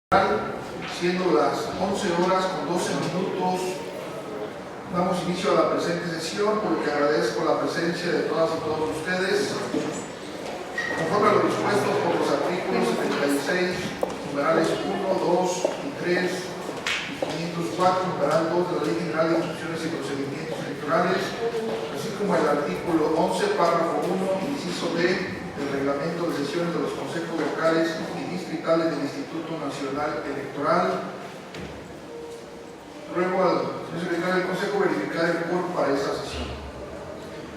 Siendo las 11 horas con 12 minutos, damos inicio a la presente sesión, por lo que agradezco la presencia de todas y todos ustedes. Conforme a lo dispuesto por los artículos 76, numerales 1, 2 y 3, y 504, numeral 2 de la Ley General de Instrucciones y Procedimientos Electorales, así como el artículo 11, párrafo 1, inciso D, del Reglamento de Sesiones de los Consejos Locales Distritales del Instituto Nacional Electoral. Ruego al señor secretario del Consejo verificar el quórum para esta sesión.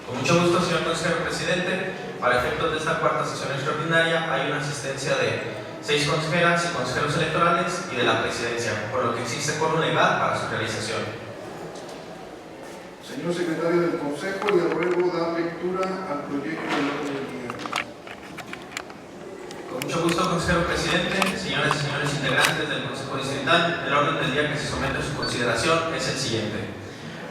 Con mucho gusto, señor consejero presidente. Para efectos de esta cuarta sesión extraordinaria hay una asistencia de 6 consejeras y consejeros electorales y de la presidencia, por lo que existe quórum legal para su realización. Señor secretario del Consejo, le ruego dar lectura al proyecto de orden del día. Con mucho gusto, consejero presidente, señoras y señores integrantes del Consejo Distrital, el orden del día que se somete a su consideración es el siguiente.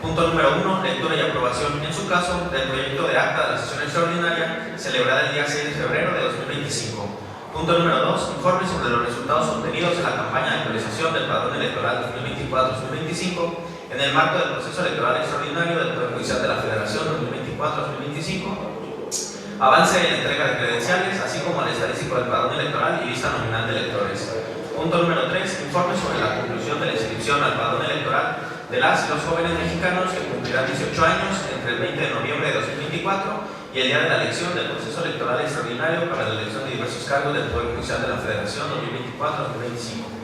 Punto número 1, lectura y aprobación, en su caso, del proyecto de acta de la sesión extraordinaria celebrada el día 6 de febrero de 2025. Punto número 2, informe sobre los resultados obtenidos en la campaña de actualización del padrón electoral 2024-2025 en el marco del proceso electoral extraordinario del Poder Judicial de la Federación 2024-2025. Avance en la entrega de credenciales, así como el estadístico del padrón electoral y lista nominal de electores. Punto número 3, informe sobre la conclusión de la inscripción al padrón electoral de las y los jóvenes mexicanos que cumplirán 18 años entre el 20 de noviembre de 2024 y el día de la elección del proceso electoral extraordinario para la elección de diversos cargos del Poder Judicial de la Federación 2024-2025.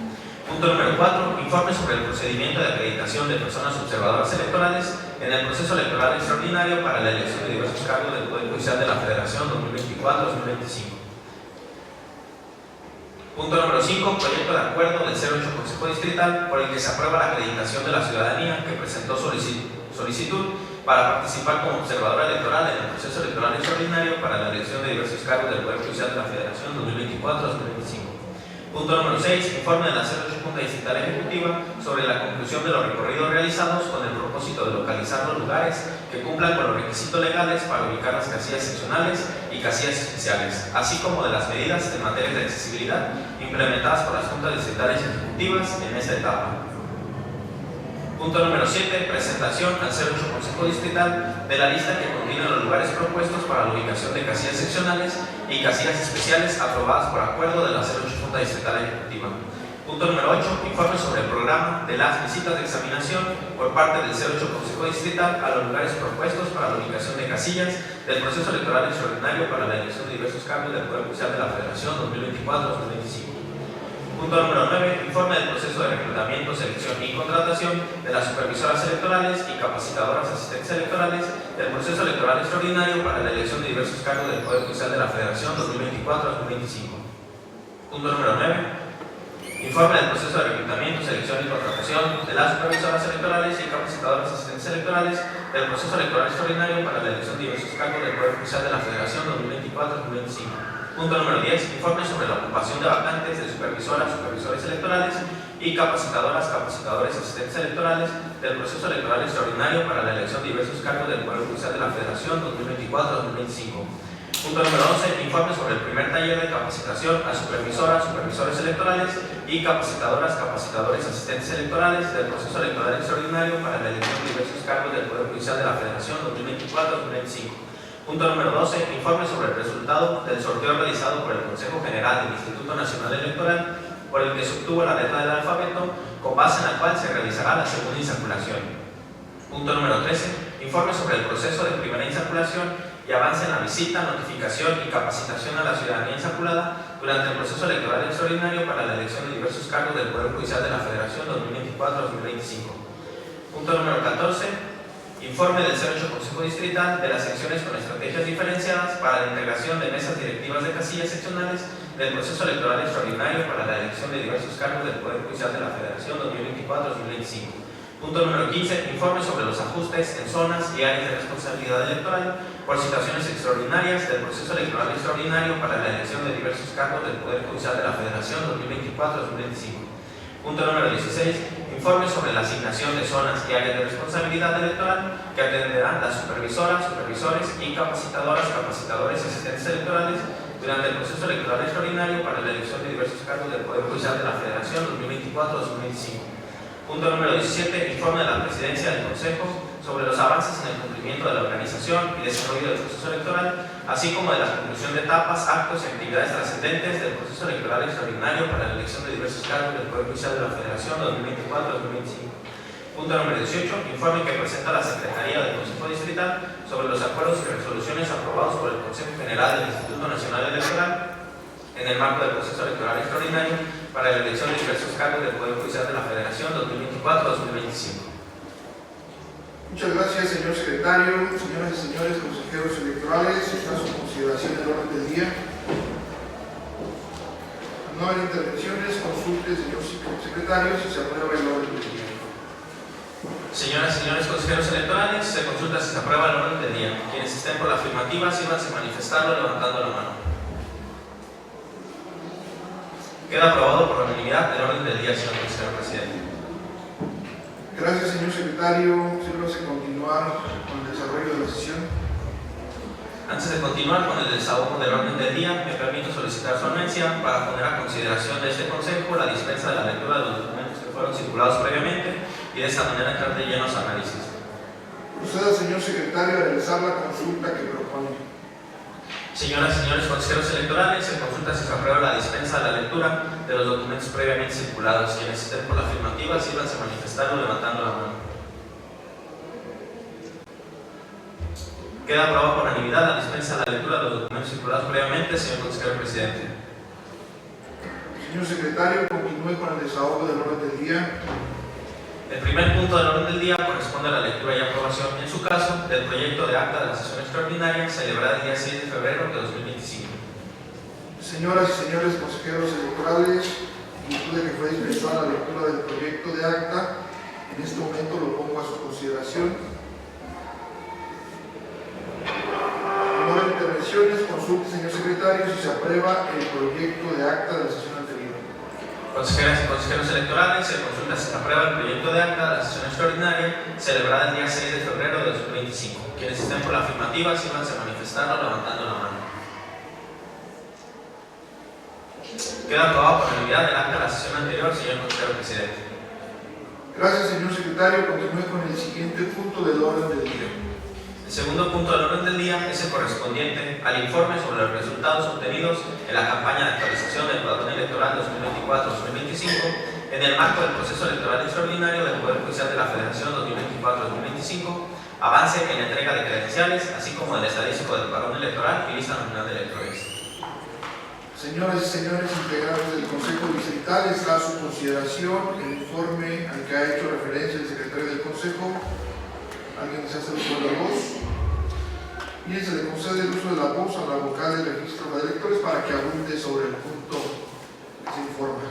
Punto número 4, informe sobre el procedimiento de acreditación de personas observadoras electorales en el proceso electoral extraordinario para la elección de diversos cargos del Poder Judicial de la Federación 2024-2025. Punto número 5, proyecto de acuerdo del 08 Consejo Distrital por el que se aprueba la acreditación de la ciudadanía que presentó solicitud para participar como observadora electoral en el proceso electoral extraordinario para la elección de diversos cargos del Poder Judicial de la Federación 2024-2025. Punto número 6, informe de la 08 Junta Distrital Ejecutiva sobre la conclusión de los recorridos realizados con el propósito de localizar los lugares que cumplan con los requisitos legales para ubicar las casillas seccionales y casillas especiales, así como de las medidas en materia de accesibilidad implementadas por las Juntas Distritales Ejecutivas en esta etapa. Punto número 7, presentación al 08 Consejo Distrital de la lista que contiene los lugares propuestos para la ubicación de casillas seccionales y casillas especiales aprobadas por acuerdo de la 08 Junta Distrital Ejecutiva. Punto número 8, informe sobre el programa de las visitas de examinación por parte del 08 Consejo Distrital a los lugares propuestos para la ubicación de casillas del proceso electoral extraordinario para la elección de diversos cargos del Poder Judicial de la Federación 2024-2025. Punto número 9, informe del proceso de reclutamiento, selección y contratación de las supervisoras electorales y capacitadoras asistentes electorales del proceso electoral extraordinario para la elección de diversos cargos del Poder Judicial de la Federación 2024-2025. Punto número 9, informe del proceso de reclutamiento, selección y contratación de las supervisoras electorales y capacitadoras asistentes electorales del proceso electoral extraordinario para la elección de diversos cargos del Poder Judicial de la Federación 2024-2025. Punto número 10, informe sobre la ocupación de vacantes de supervisoras, supervisores electorales y capacitadoras, capacitadores asistentes electorales del proceso electoral extraordinario para la elección de diversos cargos del Poder Judicial de la Federación 2024-2025. Punto número 11, informe sobre el primer taller de capacitación a supervisoras, supervisores electorales y capacitadoras, capacitadores asistentes electorales del proceso electoral extraordinario para la elección de diversos cargos del Poder Judicial de la Federación 2024-2025. Punto número 12, informe sobre el resultado del sorteo realizado por el Consejo General del Instituto Nacional Electoral por el que se obtuvo la letra del alfabeto con base en la cual se realizará la segunda insaculación. Punto número 13, informe sobre el proceso de primera insaculación y avance en la visita, notificación y capacitación a la ciudadanía insaculada durante el proceso electoral extraordinario para la elección de diversos cargos del Poder Judicial de la Federación 2024-2025. Punto número 14, informe del 08 Consejo Distrital de las secciones con estrategias diferenciadas para la integración de mesas directivas de casillas seccionales del proceso electoral extraordinario para la elección de diversos cargos del Poder Judicial de la Federación 2024-2025. Punto número 15, informe sobre los ajustes en zonas y áreas de responsabilidad electoral por situaciones extraordinarias del proceso electoral extraordinario para la elección de diversos cargos del Poder Judicial de la Federación 2024-2025. Punto número 16, informe sobre la asignación de zonas y áreas de responsabilidad electoral que atenderán las supervisoras, supervisores y capacitadoras, capacitadores asistentes electorales durante el proceso electoral extraordinario para la elección de diversos cargos del Poder Judicial de la Federación 2024-2025. Punto número 17. Informe de la Presidencia del Consejo sobre los avances en el cumplimiento de la organización y desarrollo del proceso electoral, así como de la conclusión de etapas, actos y actividades trascendentes del proceso electoral extraordinario para la elección de diversos cargos del Poder Judicial de la Federación 2024-2025. Punto número 18. Informe que presenta la Secretaría del Consejo Distrital sobre los acuerdos y resoluciones aprobados por el Consejo General del Instituto Nacional Electoral en el marco del proceso electoral extraordinario para la elección de diversos cargos del Poder Judicial de la Federación 2024-2025. Muchas gracias, señor secretario. Señoras y señores consejeros electorales, está a su consideración el orden del día. No hay intervenciones, consulte, señor secretario, si se aprueba el orden del día. Señoras y señores consejeros electorales, se consulta si se aprueba el orden del día. Quienes estén por la afirmativa, sírvanse manifestarlo levantando la mano. Queda aprobado por unanimidad el orden del día, señor consejero presidente. Gracias, señor secretario. Sírvase continuar con el desarrollo de la sesión. Antes de continuar con el desahogo del orden del día, me permito solicitar su anuencia para poner a consideración de este Consejo la dispensa de la lectura de los documentos que fueron circulados previamente y de esta manera entrar de lleno a su análisis. Proceda, señor secretario, a realizar la consulta que propone. Señoras y señores consejeros electorales, se consulta si se aprueba la dispensa de la lectura de los documentos previamente circulados. Quienes estén por la afirmativa, sírvanse manifestarlo levantando la mano. Queda aprobado por unanimidad la dispensa de la lectura de los documentos circulados previamente, señor consejero presidente. Señor secretario, continúe con el desahogo del orden del día. El primer punto del orden del día corresponde a la lectura y aprobación, en su caso, del proyecto de acta de la sesión extraordinaria celebrada el día 6 de febrero de 2025. Señoras y señores consejeros electorales, en virtud de que fue dispensada la lectura del proyecto de acta, en este momento lo pongo a su consideración. No hay intervenciones, consulte, señor secretario, si se aprueba el proyecto de acta de la sesión anterior. Consejeras y consejeros electorales, se consulta si se aprueba el proyecto de acta de la sesión extraordinaria celebrada el día 6 de febrero de 2025. Quienes estén por la afirmativa, sírvanse manifestando levantando la mano. Queda aprobado por unanimidad el acta de la sesión anterior, señor consejero presidente. Gracias, señor secretario. Continúe con el siguiente punto del orden del día. El segundo punto del orden del día es el correspondiente al informe sobre los resultados obtenidos en la campaña de actualización del padrón electoral 2024-2025 en el marco del proceso electoral extraordinario del Poder Judicial de la Federación 2024-2025, avance en la entrega de credenciales, así como el estadístico del padrón electoral y lista nominal de electores. Señoras y señores integrantes del Consejo Distrital, está a su consideración el informe al que ha hecho referencia el secretario del Consejo. ¿Alguien desea hacer uso de la voz? Bien, se le concede el uso de la voz a la vocal del registro de electores para que abunde sobre el punto que se informa.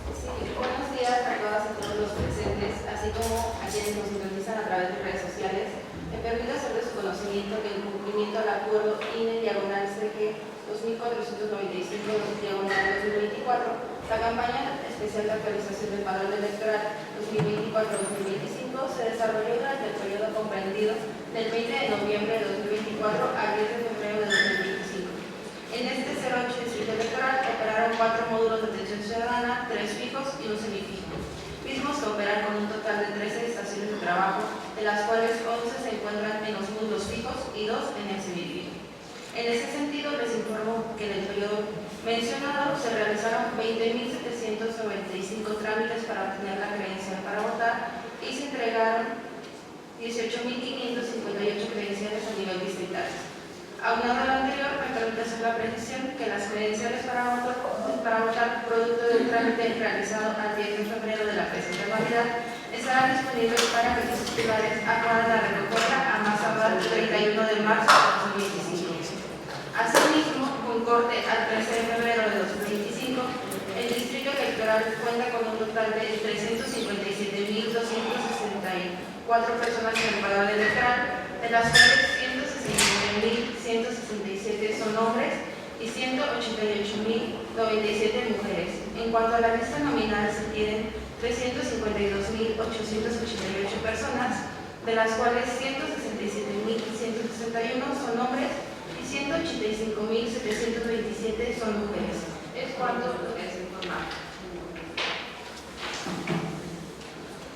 Sí, buenos días a todas y todos los presentes, así como a quienes nos sintonizan a través de redes sociales. Me permito hacer de su conocimiento que en cumplimiento al acuerdo INE/CG 2455/2024, la campaña especial de actualización del padrón electoral 2024-2025 se desarrolló durante el periodo comprendido del 20 de noviembre de 2024 al 10 de febrero de 2025. En este 08 distrito electoral operaron 4 módulos de atención ciudadana, 3 fijos y un semifijo, mismos que operan con un total de 13 estaciones de trabajo, de las cuales 11 se encuentran en los módulos fijos y 2 en el semifijo. En ese sentido, les informo que en el periodo mencionado se realizaron 20.795 trámites para obtener la credencial para votar y se entregaron 18.558 credenciales a nivel distrital. Aunado a lo anterior, me permite hacer la precisión que las credenciales para votar producto del trámite realizado al 10 de febrero de la presente anualidad estarán disponibles para que los titulares acudan a recogerla a más tardar el 31 de marzo de 2025. Asimismo, con corte al 13 de febrero de 2025, el Distrito Electoral cuenta con un total de 357.264 personas en el padrón electoral, de las cuales 169.167 son hombres y 188.097 mujeres. En cuanto a la lista nominal, se tienen 352.888 personas, de las cuales 167.161 son hombres y y 185.727 son mujeres. Es cuanto lo que es informado.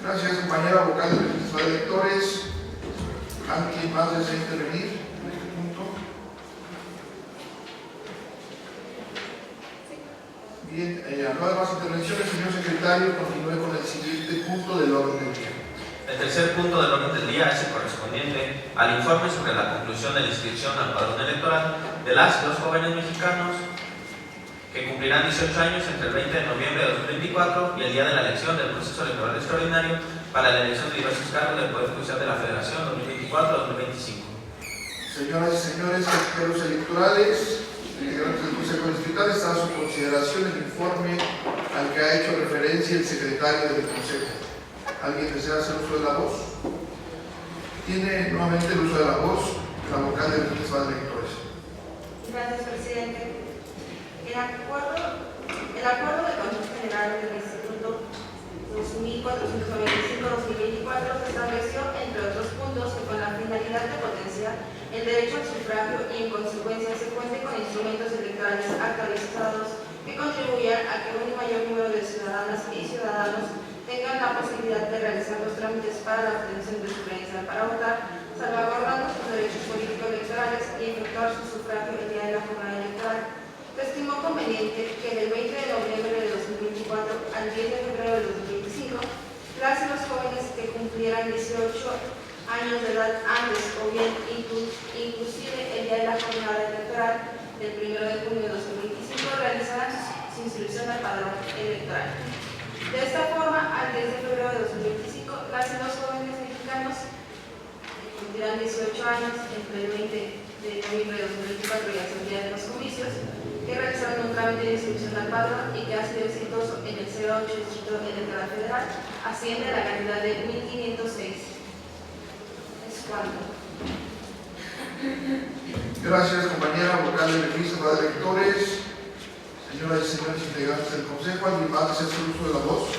Gracias, compañera vocal del registro de electores. ¿Alguien más desea intervenir en este punto? Bien, no hay más intervenciones, señor secretario, continúe con el siguiente punto del orden del día. El tercer punto del orden del día es el correspondiente al informe sobre la conclusión de la inscripción al padrón electoral de las y los jóvenes mexicanos que cumplirán 18 años entre el 20 de noviembre de 2024 y el día de la elección del proceso electoral extraordinario para la elección de diversos cargos del Poder Judicial de la Federación 2024-2025. Señoras y señores consejeros electorales, integrantes del Consejo Distrital, está a su consideración el informe al que ha hecho referencia el secretario del Consejo. ¿Alguien desea hacer uso de la voz? Tiene nuevamente el uso de la voz la vocal del registro de electores. Gracias, presidente. El acuerdo del Consejo General del Instituto 2495-2024 se estableció, entre otros puntos, que con la finalidad de potenciar el derecho al sufragio y en consecuencia se cuente con instrumentos electorales actualizados que contribuyan a que un mayor número de ciudadanas y ciudadanos tengan la posibilidad de realizar los trámites para la obtención de su credencial para votar, salvaguardando sus derechos políticos electorales y efectuar su sufragio el día de la jornada electoral. Se estimó conveniente que del 20 de noviembre de 2024 al 10 de febrero de 2025, las y los jóvenes que cumplieran 18 años de edad antes o bien inclusive el día de la jornada electoral del 1 de junio de 2025 realizaran su inscripción al padrón electoral. De esta forma, al 10 de febrero de 2025, las y los jóvenes mexicanos que cumplirán 18 años entre el 20 de noviembre de 2024 y hasta el día de los comicios, que realizaron un trámite de inscripción al padrón y que ha sido exitoso en el 08 Distrito Electoral Federal, asciende a la cantidad de 1.506. Es cuanto. Gracias, compañera vocal del registro de electores. Señoras y señores integrantes del Consejo, ¿alguien más desea hacer uso de la voz?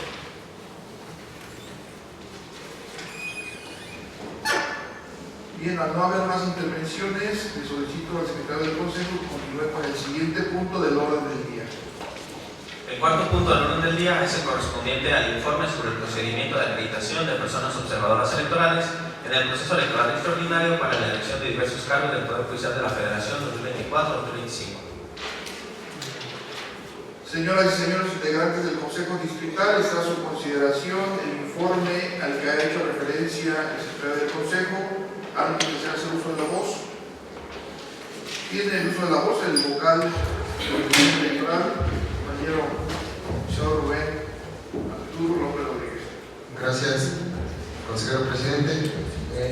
Bien, al no haber más intervenciones, le solicito al secretario del Consejo que continúe con el siguiente punto del orden del día. El cuarto punto del orden del día es el correspondiente al informe sobre el procedimiento de acreditación de personas observadoras electorales en el proceso electoral extraordinario para la elección de diversos cargos del Poder Judicial de la Federación 2024-2025. Señoras y señores integrantes del Consejo Distrital, está a su consideración el informe al que ha hecho referencia el secretario del Consejo. ¿Alguien desea hacer uso de la voz? Tiene el uso de la voz el vocal del registro electoral, compañero señor Rubén Arturo López Rodríguez. Gracias, consejero presidente.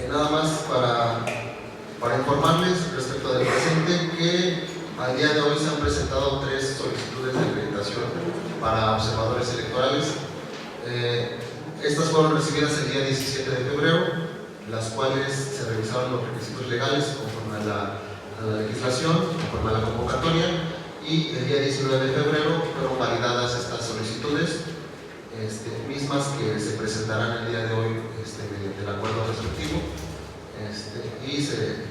Nada más para informarles respecto del presente que al día de hoy se han presentado 3 solicitudes de acreditación para observadores electorales. Estas fueron recibidas el día 17 de febrero, las cuales se revisaron los requisitos legales conforme a la legislación, conforme a la convocatoria, y el día 19 de febrero fueron validadas estas solicitudes, mismas que se presentarán el día de hoy mediante el acuerdo respectivo, y se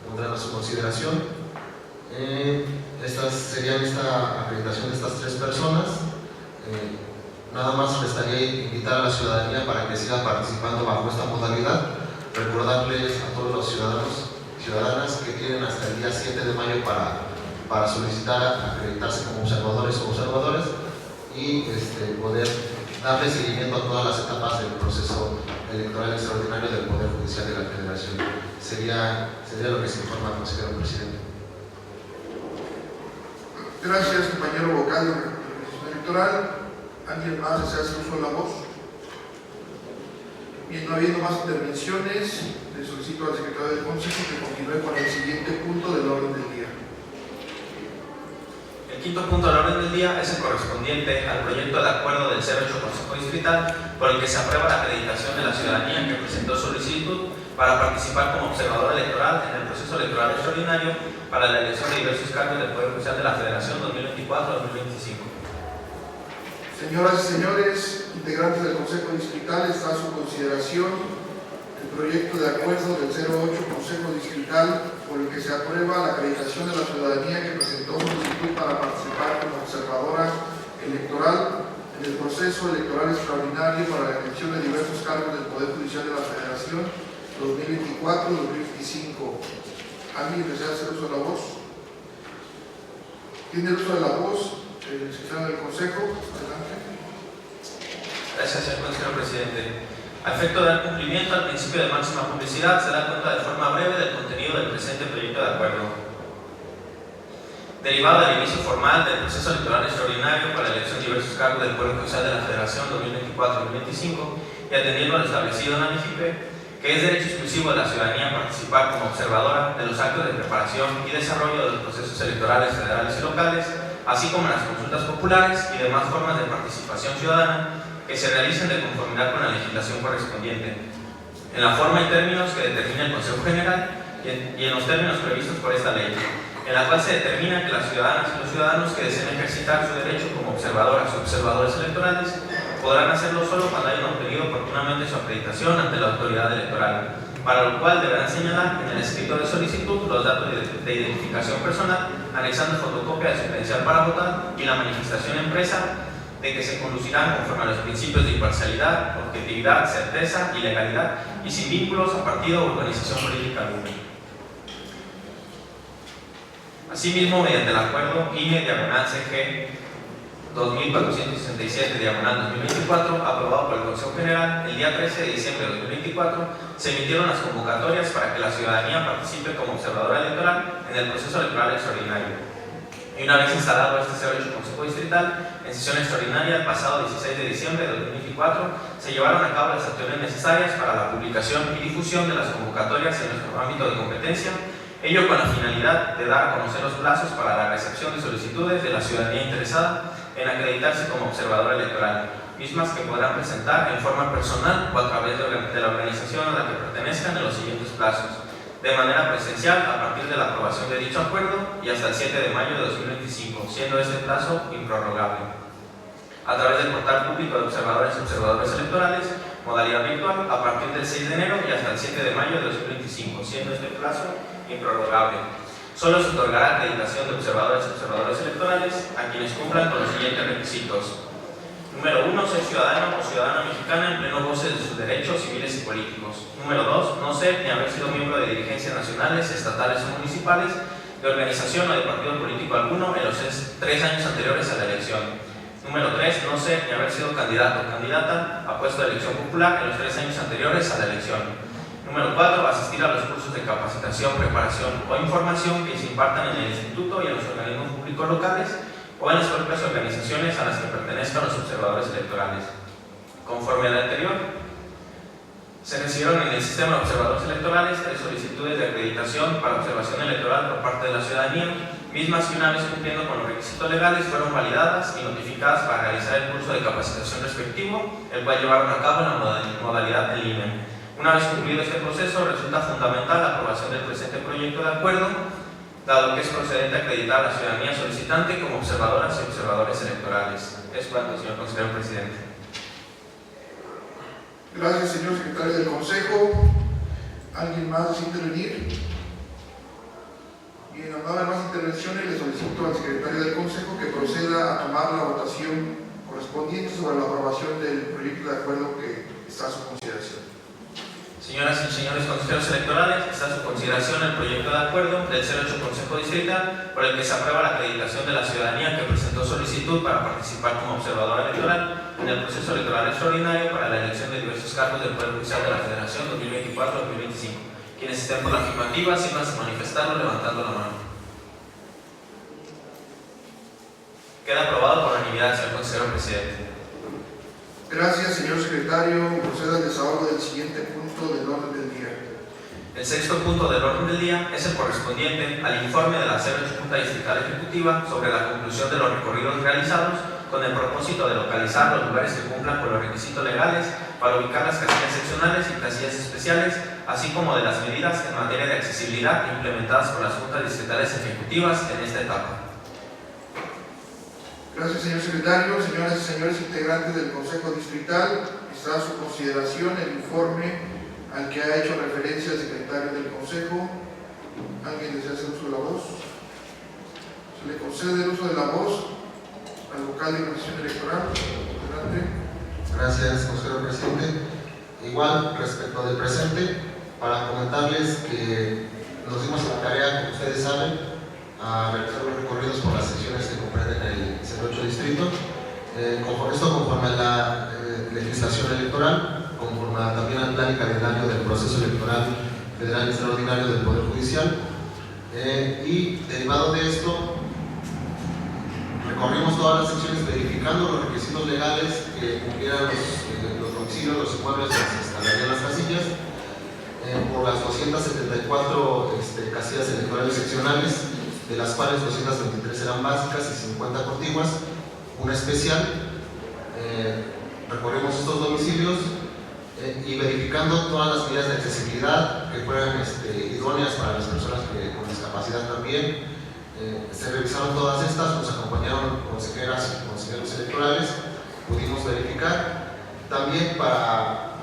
pondrán a su consideración. Estas serían esta acreditación de estas 3 personas. Nada más restaría invitar a la ciudadanía para que siga participando bajo esta modalidad. Recordarles a todos los ciudadanos y ciudadanas que tienen hasta el día 7 de mayo para solicitar acreditarse como observadores o observadoras y poder darle seguimiento a todas las etapas del proceso electoral extraordinario del Poder Judicial de la Federación. Sería lo que se informa, consejero presidente. Gracias, compañero vocal del registro electoral. ¿Alguien más desea hacer uso de la voz? Bien, no habiendo más intervenciones, le solicito al secretario del Consejo que continúe con el siguiente punto del orden del día. El quinto punto del orden del día es el correspondiente al proyecto de acuerdo del 08 Consejo Distrital por el que se aprueba la acreditación de la ciudadanía que presentó solicitud para participar como observador electoral en el proceso electoral extraordinario para la elección de diversos cargos del Poder Judicial de la Federación 2024-2025. Señoras y señores integrantes del Consejo Distrital, está a su consideración el el proyecto de acuerdo del 08 Consejo Distrital por el que se aprueba la acreditación de la ciudadanía que presentó solicitud para participar como observadora electoral en el proceso electoral extraordinario para la elección de diversos cargos del Poder Judicial de la Federación 2024-2025. ¿Alguien desea hacer uso de la voz? ¿Tiene el uso de la voz el secretario del Consejo? Adelante. Gracias, señor consejero presidente. A efecto de dar cumplimiento al principio de máxima publicidad, se da cuenta de forma breve del contenido del presente proyecto de acuerdo. Derivado del inicio formal del proceso electoral extraordinario para la elección de diversos cargos del Poder Judicial de la Federación 2024-2025 y atendiendo a lo establecido en la MIFIPE, que es derecho exclusivo de la ciudadanía participar como observadora de los actos de preparación y desarrollo de los procesos electorales federales y locales, así como las consultas populares y demás formas de participación ciudadana que se realicen de conformidad con la legislación correspondiente, en la forma y términos que determina el Consejo General y en los términos previstos por esta ley, en la cual se determina que las ciudadanas y los ciudadanos que deseen ejercitar su derecho como observadoras o observadores electorales podrán hacerlo solo cuando hayan obtenido oportunamente su acreditación ante la autoridad electoral, para lo cual deberán señalar en el escrito de solicitud los datos de identificación personal, anexando fotocopia de su credencial para votar y la manifestación impresa de que se conducirán conforme a los principios de imparcialidad, objetividad, certeza y legalidad y sin vínculos a partido o organización política alguna. Asimismo, mediante el acuerdo INE/CG 2467/2024, aprobado por el Consejo General el día 13 de diciembre de 2024, se emitieron las convocatorias para que la ciudadanía participe como observadora electoral en el proceso electoral extraordinario. Y una vez instalado este 08 Consejo Distrital, en sesión extraordinaria el pasado 16 de diciembre de 2024, se llevaron a cabo las acciones necesarias para la publicación y difusión de las convocatorias en nuestro ámbito de competencia, ello con la finalidad de dar a conocer los plazos para la recepción de solicitudes de la ciudadanía interesada en acreditarse como observador electoral, mismas que podrán presentar en forma personal o a través de la organización a la que pertenezcan en los siguientes plazos: de manera presencial a partir de la aprobación de dicho acuerdo y hasta el 7 de mayo de 2025, siendo este plazo improrrogable. A través del portal público de observadores y observadores electorales, modalidad virtual, a partir del 6 de enero y hasta el 7 de mayo de 2025, siendo este plazo improrrogable. Solo se otorgará acreditación de observadores y observadores electorales a quienes cumplan con los siguientes requisitos. Número 1, ser ciudadano o ciudadana mexicana en pleno goce de sus derechos civiles y políticos. Número 2, no ser ni haber sido miembro de dirigencias nacionales, estatales o municipales, de organización o de partido político alguno en los 3 años anteriores a la elección. Número 3, no ser ni haber sido candidato o candidata a puesto de elección popular en los 3 años anteriores a la elección. Número 4, asistir a los cursos de capacitación, preparación o información que se impartan en el Instituto y en los organismos públicos locales o en las propias organizaciones a las que pertenezcan los observadores electorales. Conforme a lo anterior, se recibieron en el sistema de observadores electorales 3 solicitudes de acreditación para observación electoral por parte de la ciudadanía, mismas que una vez cumpliendo con los requisitos legales fueron validadas y notificadas para realizar el curso de capacitación respectivo, el cual llevaron a cabo en la modalidad del INE. Una vez concluido este proceso, resulta fundamental la aprobación del presente proyecto de acuerdo, dado que es procedente acreditar a la ciudadanía solicitante como observadoras y observadores electorales. Es cuanto, señor consejero presidente. Gracias, señor secretario del Consejo. ¿Alguien más desea intervenir? Bien, al no haber más intervenciones, le solicito al secretario del Consejo que proceda a tomar la votación correspondiente sobre la aprobación del proyecto de acuerdo que está a su consideración. Señoras y señores consejeros electorales, está a su consideración el proyecto de acuerdo del 08 Consejo Distrital por el que se aprueba la acreditación de la ciudadanía que presentó solicitud para participar como observadora electoral en el proceso electoral extraordinario para la elección de diversos cargos del Poder Judicial de la Federación 2024-2025. Quienes estén por la afirmativa, sírvanse a manifestarlo levantando la mano. Queda aprobado por unanimidad, señor consejero presidente. Gracias, señor secretario. Proceda al desahogo del siguiente punto del orden del día. El sexto punto del orden del día es el correspondiente al informe de la 08 Junta Distrital Ejecutiva sobre la conclusión de los recorridos realizados con el propósito de localizar los lugares que cumplan con los requisitos legales para ubicar las casillas seccionales y casillas especiales, así como de las medidas en materia de accesibilidad implementadas por las Juntas Distritales Ejecutivas en esta etapa. Gracias, señor secretario. Señoras y señores integrantes del Consejo Distrital, está a su consideración el informe al que ha hecho referencia el secretario del Consejo. ¿Alguien desea hacer uso de la voz? Se le concede el uso de la voz al vocal de organización electoral. Adelante. Gracias, consejero presidente. Igual, respecto del presente, para comentarles que nos dimos la tarea, como ustedes saben, a realizar los recorridos por las secciones que comprenden el 08 distrito. Conforme a la legislación electoral, conforme también al plan y calendario del proceso electoral federal extraordinario del Poder Judicial, y derivado de esto, recorrimos todas las secciones verificando los requisitos legales que cumplieran los domicilios, los inmuebles donde se instalarían las casillas, por las 274 casillas electorales seccionales, de las cuales 223 eran básicas y 50 contiguas, una especial. Recorrimos estos domicilios y verificando todas las medidas de accesibilidad que fueran idóneas para las personas con discapacidad también. Se revisaron todas estas, nos acompañaron consejeras y consejeros electorales, pudimos verificar. También para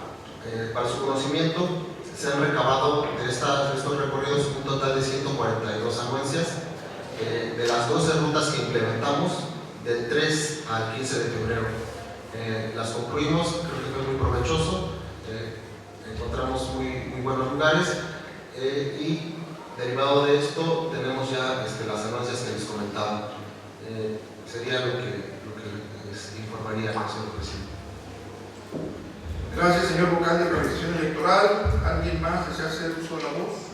su conocimiento, se han recabado de estos recorridos un total de 142 anuencias. De las 12 rutas que implementamos, del 3 al 15 de febrero. Las concluimos, creo que fue muy provechoso, encontramos muy buenos lugares y derivado de esto tenemos ya las anuncias que les comentaba. Sería lo que les informaría, señor presidente. Gracias, señor vocal de organización electoral. ¿Alguien más desea hacer uso de la voz?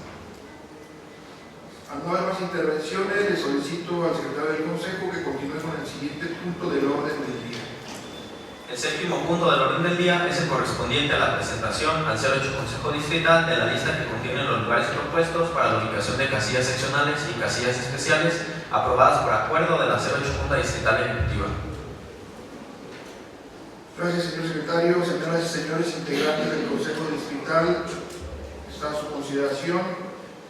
Al no haber más intervenciones, le solicito al secretario del Consejo que continúe con el siguiente punto del orden del día. El séptimo punto del orden del día es el correspondiente a la presentación al 08 Consejo Distrital de la lista que contiene los lugares propuestos para la ubicación de casillas seccionales y casillas especiales aprobadas por acuerdo de la 08 Junta Distrital Ejecutiva. Gracias, señor secretario. Señoras y señores integrantes del Consejo Distrital, está a su consideración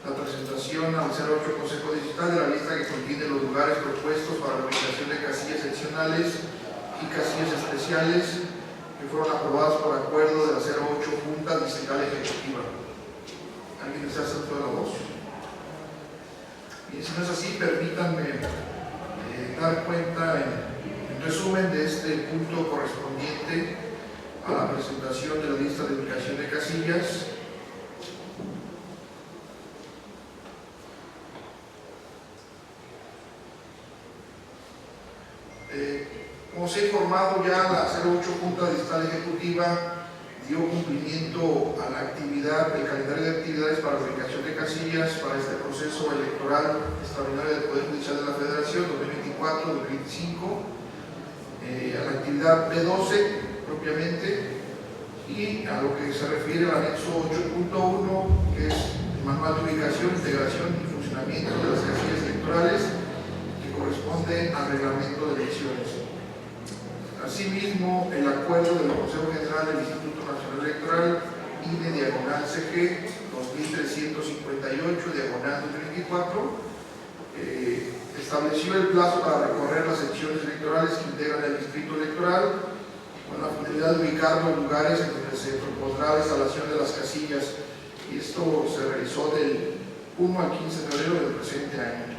la presentación al 08 Consejo Distrital de la lista que contiene los lugares propuestos para la ubicación de casillas seccionales y casillas especiales que fueron aprobadas por acuerdo de la 08 Junta Distrital Ejecutiva. ¿Alguien desea hacer toda la voz? Bien, si no es así, permítanme dar cuenta en resumen de este punto correspondiente a la presentación de la lista de ubicación de casillas. Como se ha informado ya, la 08 Junta Distrital Ejecutiva dio cumplimiento a la actividad, el calendario de actividades para la ubicación de casillas para este proceso electoral extraordinario del Poder Judicial de la Federación 2024-2025, a la actividad B12 propiamente, y a lo que se refiere al anexo 8.1, que es el manual de ubicación, integración y funcionamiento de las casillas electorales, que corresponde al reglamento de elecciones. Asimismo, el acuerdo del Consejo General del Instituto Nacional Electoral, INE/CG 2358/2024, estableció el plazo para recorrer las secciones electorales que integran el distrito electoral, con la finalidad de ubicar los lugares en donde se propondrá la instalación de las casillas, y esto se realizó del 1 al 15 de febrero del presente año.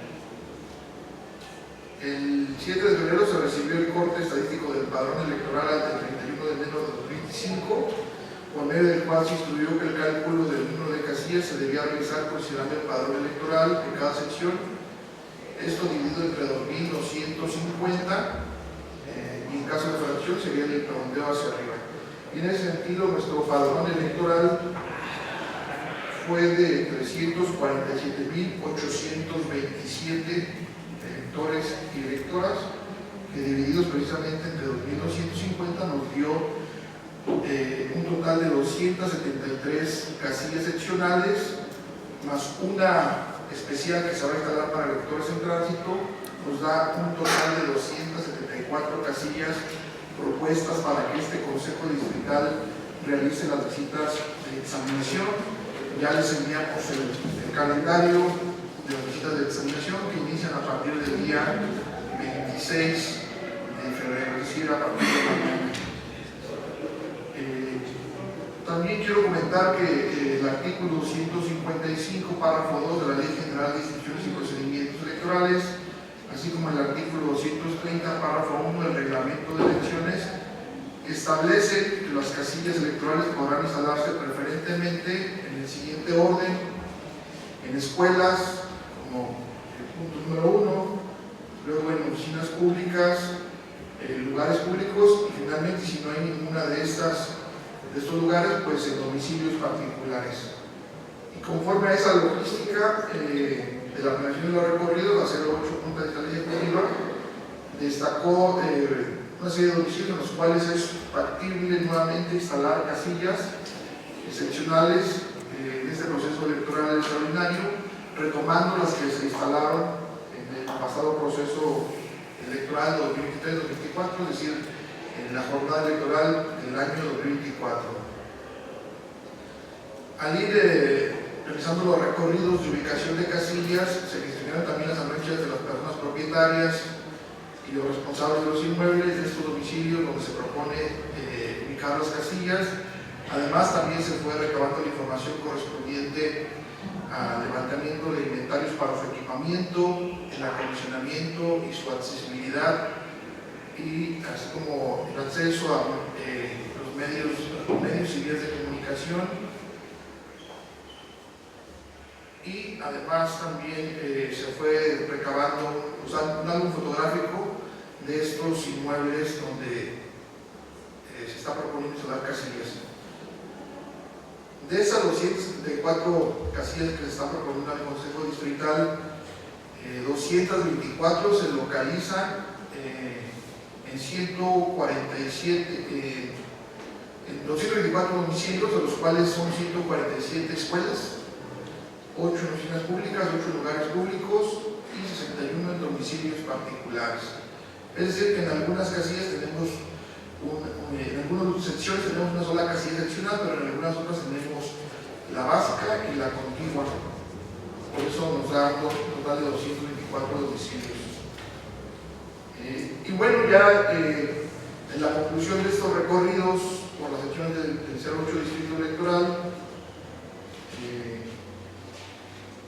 El 7 de febrero se recibió el corte estadístico del padrón electoral ante el 31 de enero de 2025, por medio del cual se instruyó que el cálculo del número de casillas se debía realizar considerando el padrón electoral de cada sección, esto dividido entre 2.250, y en caso de fracción sería el redondeo hacia arriba. Y en ese sentido, nuestro padrón electoral fue de 347.827 electores y electoras, que divididos precisamente entre 2.250 nos dio un total de 273 casillas seccionales, más una especial que se va a instalar para electores en tránsito, nos da un total de 274 casillas propuestas para que este Consejo Distrital realice las visitas de examinación. Ya les enviamos el calendario de las visitas de examinación que inician a partir del día 26 de febrero, es decir, a partir de mañana. También quiero comentar que el artículo 155, párrafo 2 de la Ley General de Instituciones y Procedimientos Electorales, así como el artículo 230, párrafo 1 del Reglamento de Elecciones, establece que las casillas electorales podrán instalarse preferentemente en el siguiente orden: en escuelas, como el punto número 1, luego en oficinas públicas, lugares públicos, y finalmente, si no hay ninguna de estos lugares, pues en domicilios particulares. Y conforme a esa logística de la planeación de los recorridos, la 08 Junta de Estrategia Ejecutiva destacó una serie de domicilios en los cuales es factible nuevamente instalar casillas excepcionales en este proceso electoral extraordinario, retomando las que se instalaron en el pasado proceso electoral 2023-2024, es decir, en la jornada electoral del año 2024. Al ir realizando los recorridos de ubicación de casillas, se gestionaron también las anuncias de las personas propietarias y los responsables de los inmuebles de estos domicilios donde se propone ubicar las casillas. Además, también se fue recabando la información correspondiente al levantamiento de inventarios para su equipamiento, el acondicionamiento y su accesibilidad, y así como el acceso a los medios y vías de comunicación. Y además también se fue recabando un álbum fotográfico de estos inmuebles donde se está proponiendo instalar casillas. De esas 274 casillas que se están proponiendo al Consejo Distrital, 224 se localizan en 147, en 224 domicilios, de los cuales son 147 escuelas, 8 en oficinas públicas, 8 lugares públicos y 61 en domicilios particulares. Es decir, que en algunas casillas tenemos, en algunas secciones tenemos una sola casilla seccional, pero en algunas otras tenemos la básica y la contigua. Por eso nos da un total de 224 domicilios. Y bueno, ya en la conclusión de estos recorridos por las secciones del 08 Distrito Electoral,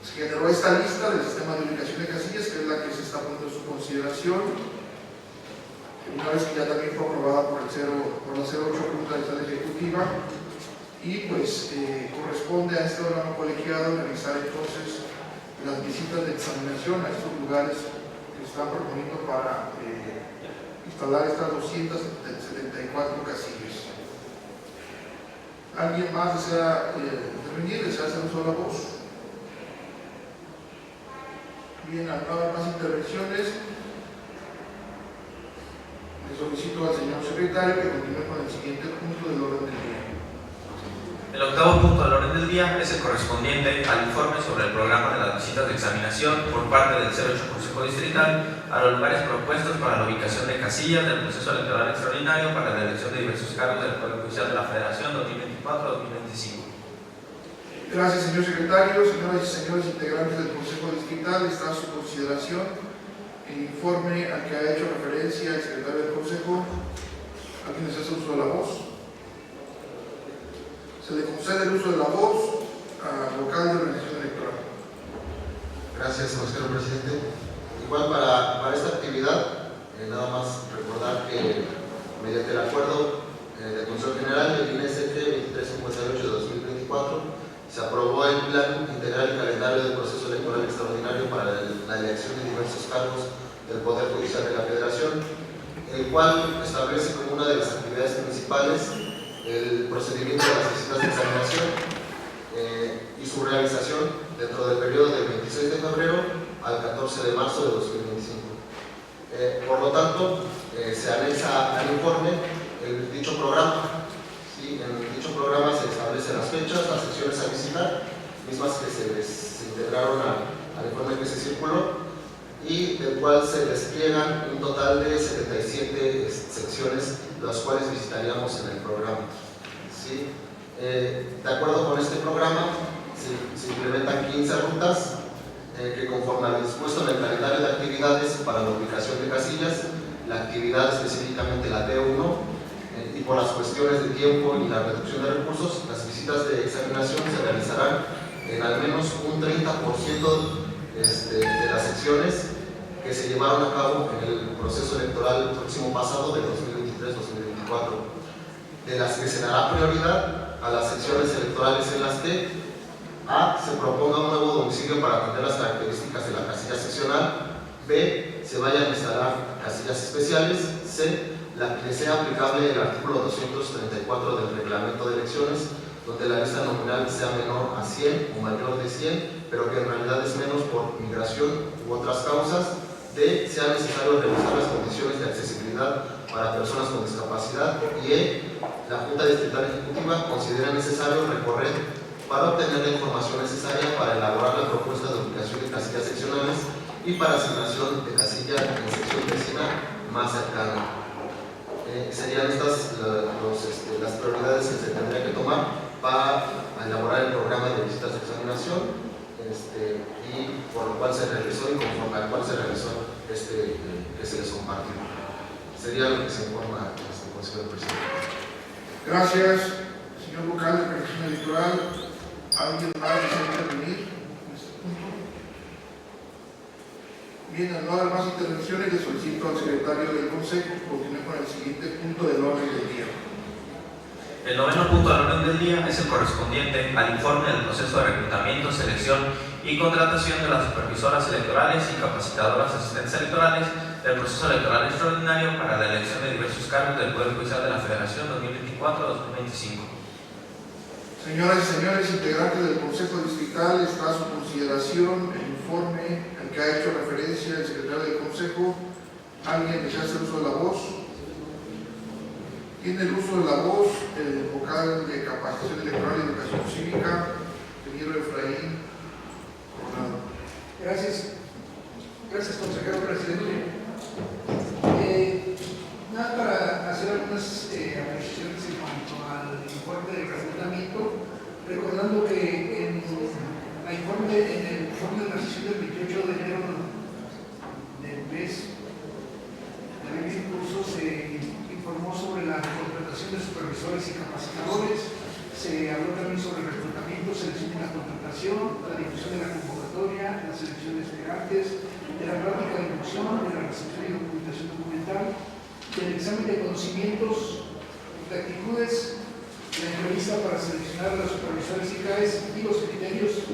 se generó esta lista del sistema de ubicación de casillas, que es la que se está poniendo en su consideración, una vez que ya también fue aprobada por la 08 Junta de Estrategia Ejecutiva, y pues corresponde a este órgano colegiado realizar entonces las visitas de examinación a estos lugares que se están proponiendo para instalar estas 274 casillas. ¿Alguien más desea intervenir? ¿Desea hacer uso de la voz? Bien, al no haber más intervenciones, le solicito al señor secretario que continúe con el siguiente punto del orden del día. El octavo punto del orden del día es el correspondiente al informe sobre el programa de las visitas de examinación por parte del 08 Consejo Distrital a los lugares propuestos para la ubicación de casillas del proceso electoral extraordinario para la elección de diversos cargos del Poder Judicial de la Federación 2024-2025. Gracias, señor secretario. Señoras y señores integrantes del Consejo Distrital, está a su consideración el informe al que ha hecho referencia el secretario del Consejo. ¿Alguien les hace uso de la voz? Se le concede el uso de la voz al vocal de organización electoral. Gracias, señor presidente. Igual para esta actividad, nada más recordar que mediante el acuerdo del Consejo General del INSC 2358 de 2024 se aprobó el Plan Integral y Calendario del Proceso Electoral Extraordinario para la elección de diversos cargos del Poder Judicial de la Federación, el cual establece como una de las actividades principales el procedimiento de las visitas de examinación y su realización dentro del periodo del 26 de febrero al 14 de marzo de 2025. Por lo tanto, se anexa al informe dicho programa. ¿Sí? En dicho programa se establecen las fechas, las secciones a visitar, mismas que se integraron al informe que se circuló, y del cual se despliegan un total de 77 secciones, las cuales visitaríamos en el programa. ¿Sí? De acuerdo con este programa, se implementan 15 rutas que, conforme al dispuesto en el calendario de actividades para la ubicación de casillas, la actividad específicamente la T1, y por las cuestiones de tiempo y la reducción de recursos, las visitas de examinación se realizarán en al menos un 30% de las secciones que se llevaron a cabo en el proceso electoral próximo pasado de 2023-2024, de las que se dará prioridad a las secciones electorales en las que A. se proponga un nuevo domicilio para atender las características de la casilla seccional, B. se vayan a instalar casillas especiales, C. la que sea aplicable el artículo 234 del reglamento de elecciones, donde la lista nominal sea menor a 100 o mayor de 100, pero que en realidad es menos por migración u otras causas. D. sea necesario revisar las condiciones de accesibilidad para personas con discapacidad. Y E. la Junta Distrital Ejecutiva considera necesario recorrer para obtener la información necesaria para elaborar la propuesta de ubicación de casillas seccionales y para asignación de casilla en sección vecina más cercana. Serían estas las prioridades que se tendría que tomar para elaborar el programa de visitas de examinación, y por lo cual se realizó y conforme al cual se realizó que se les compartió. Sería lo que se informa Consejo de Presidente. Gracias, señor vocal de Organización Electoral. ¿Alguien más desea intervenir en este punto? Bien, al no haber más intervenciones, le solicito al secretario del Consejo que continúe con el siguiente punto del orden del día. El noveno punto del orden del día es el correspondiente al informe del proceso de reclutamiento, selección y contratación de las supervisoras electorales y capacitadoras asistentes electorales del proceso electoral extraordinario para la elección de diversos cargos del Poder Judicial de la Federación 2024-2025. Señoras y señores integrantes del Consejo Distrital, está a su consideración el informe al que ha hecho referencia el secretario del Consejo. ¿Alguien desea hacer uso de la voz? Tiene el uso de la voz el vocal de Capacitación Electoral y Educación Cívica, ingeniero Efraín Coronado. Gracias, consejero presidente. Nada para hacer algunas apreciaciones en cuanto al informe de reclutamiento, recordando que en el informe de la sesión del 28 de enero del mes del año en curso se informó sobre la contratación de supervisores y capacitadores, se habló también sobre el reclutamiento, selección y la contratación, la difusión de la convocatoria, la selección de aspirantes, de la práctica de inducción, de la recepción y documentación documental, del examen de conocimientos, de actitudes, la entrevista para seleccionar a los supervisores y CAES y los criterios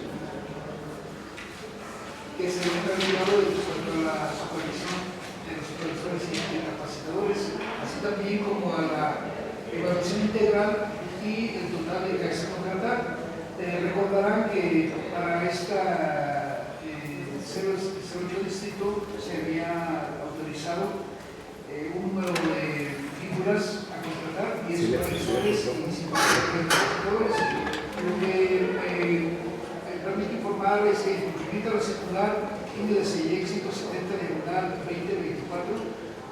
que se han realizado en cuanto a la supervisión de los supervisores y capacitadores, así también como a la evaluación integral y el total de CAES a contratar. Recordarán que para esta 08 distrito se había autorizado un número de figuras a contratar, 10 supervisores y 50 capacitadores. Lo que permite informar es que en cumplimiento a la circular índice de 170/2024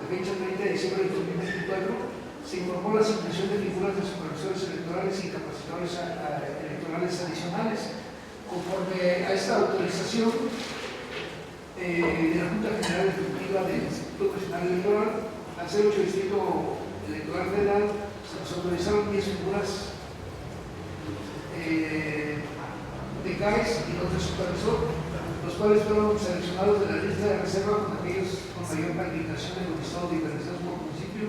de fecha 30 de diciembre de 2024 se informó la asignación de figuras de supervisores electorales y capacitadores electorales adicionales. Conforme a esta autorización de la Junta General Ejecutiva del Instituto Nacional Electoral, al 08 Distrito Electoral Federal, se nos autorizaron 10 figuras de CAES y dos de supervisor, los cuales fueron seleccionados de la lista de reserva con aquellos con mayor calificación en el listado de diferenciados por municipio,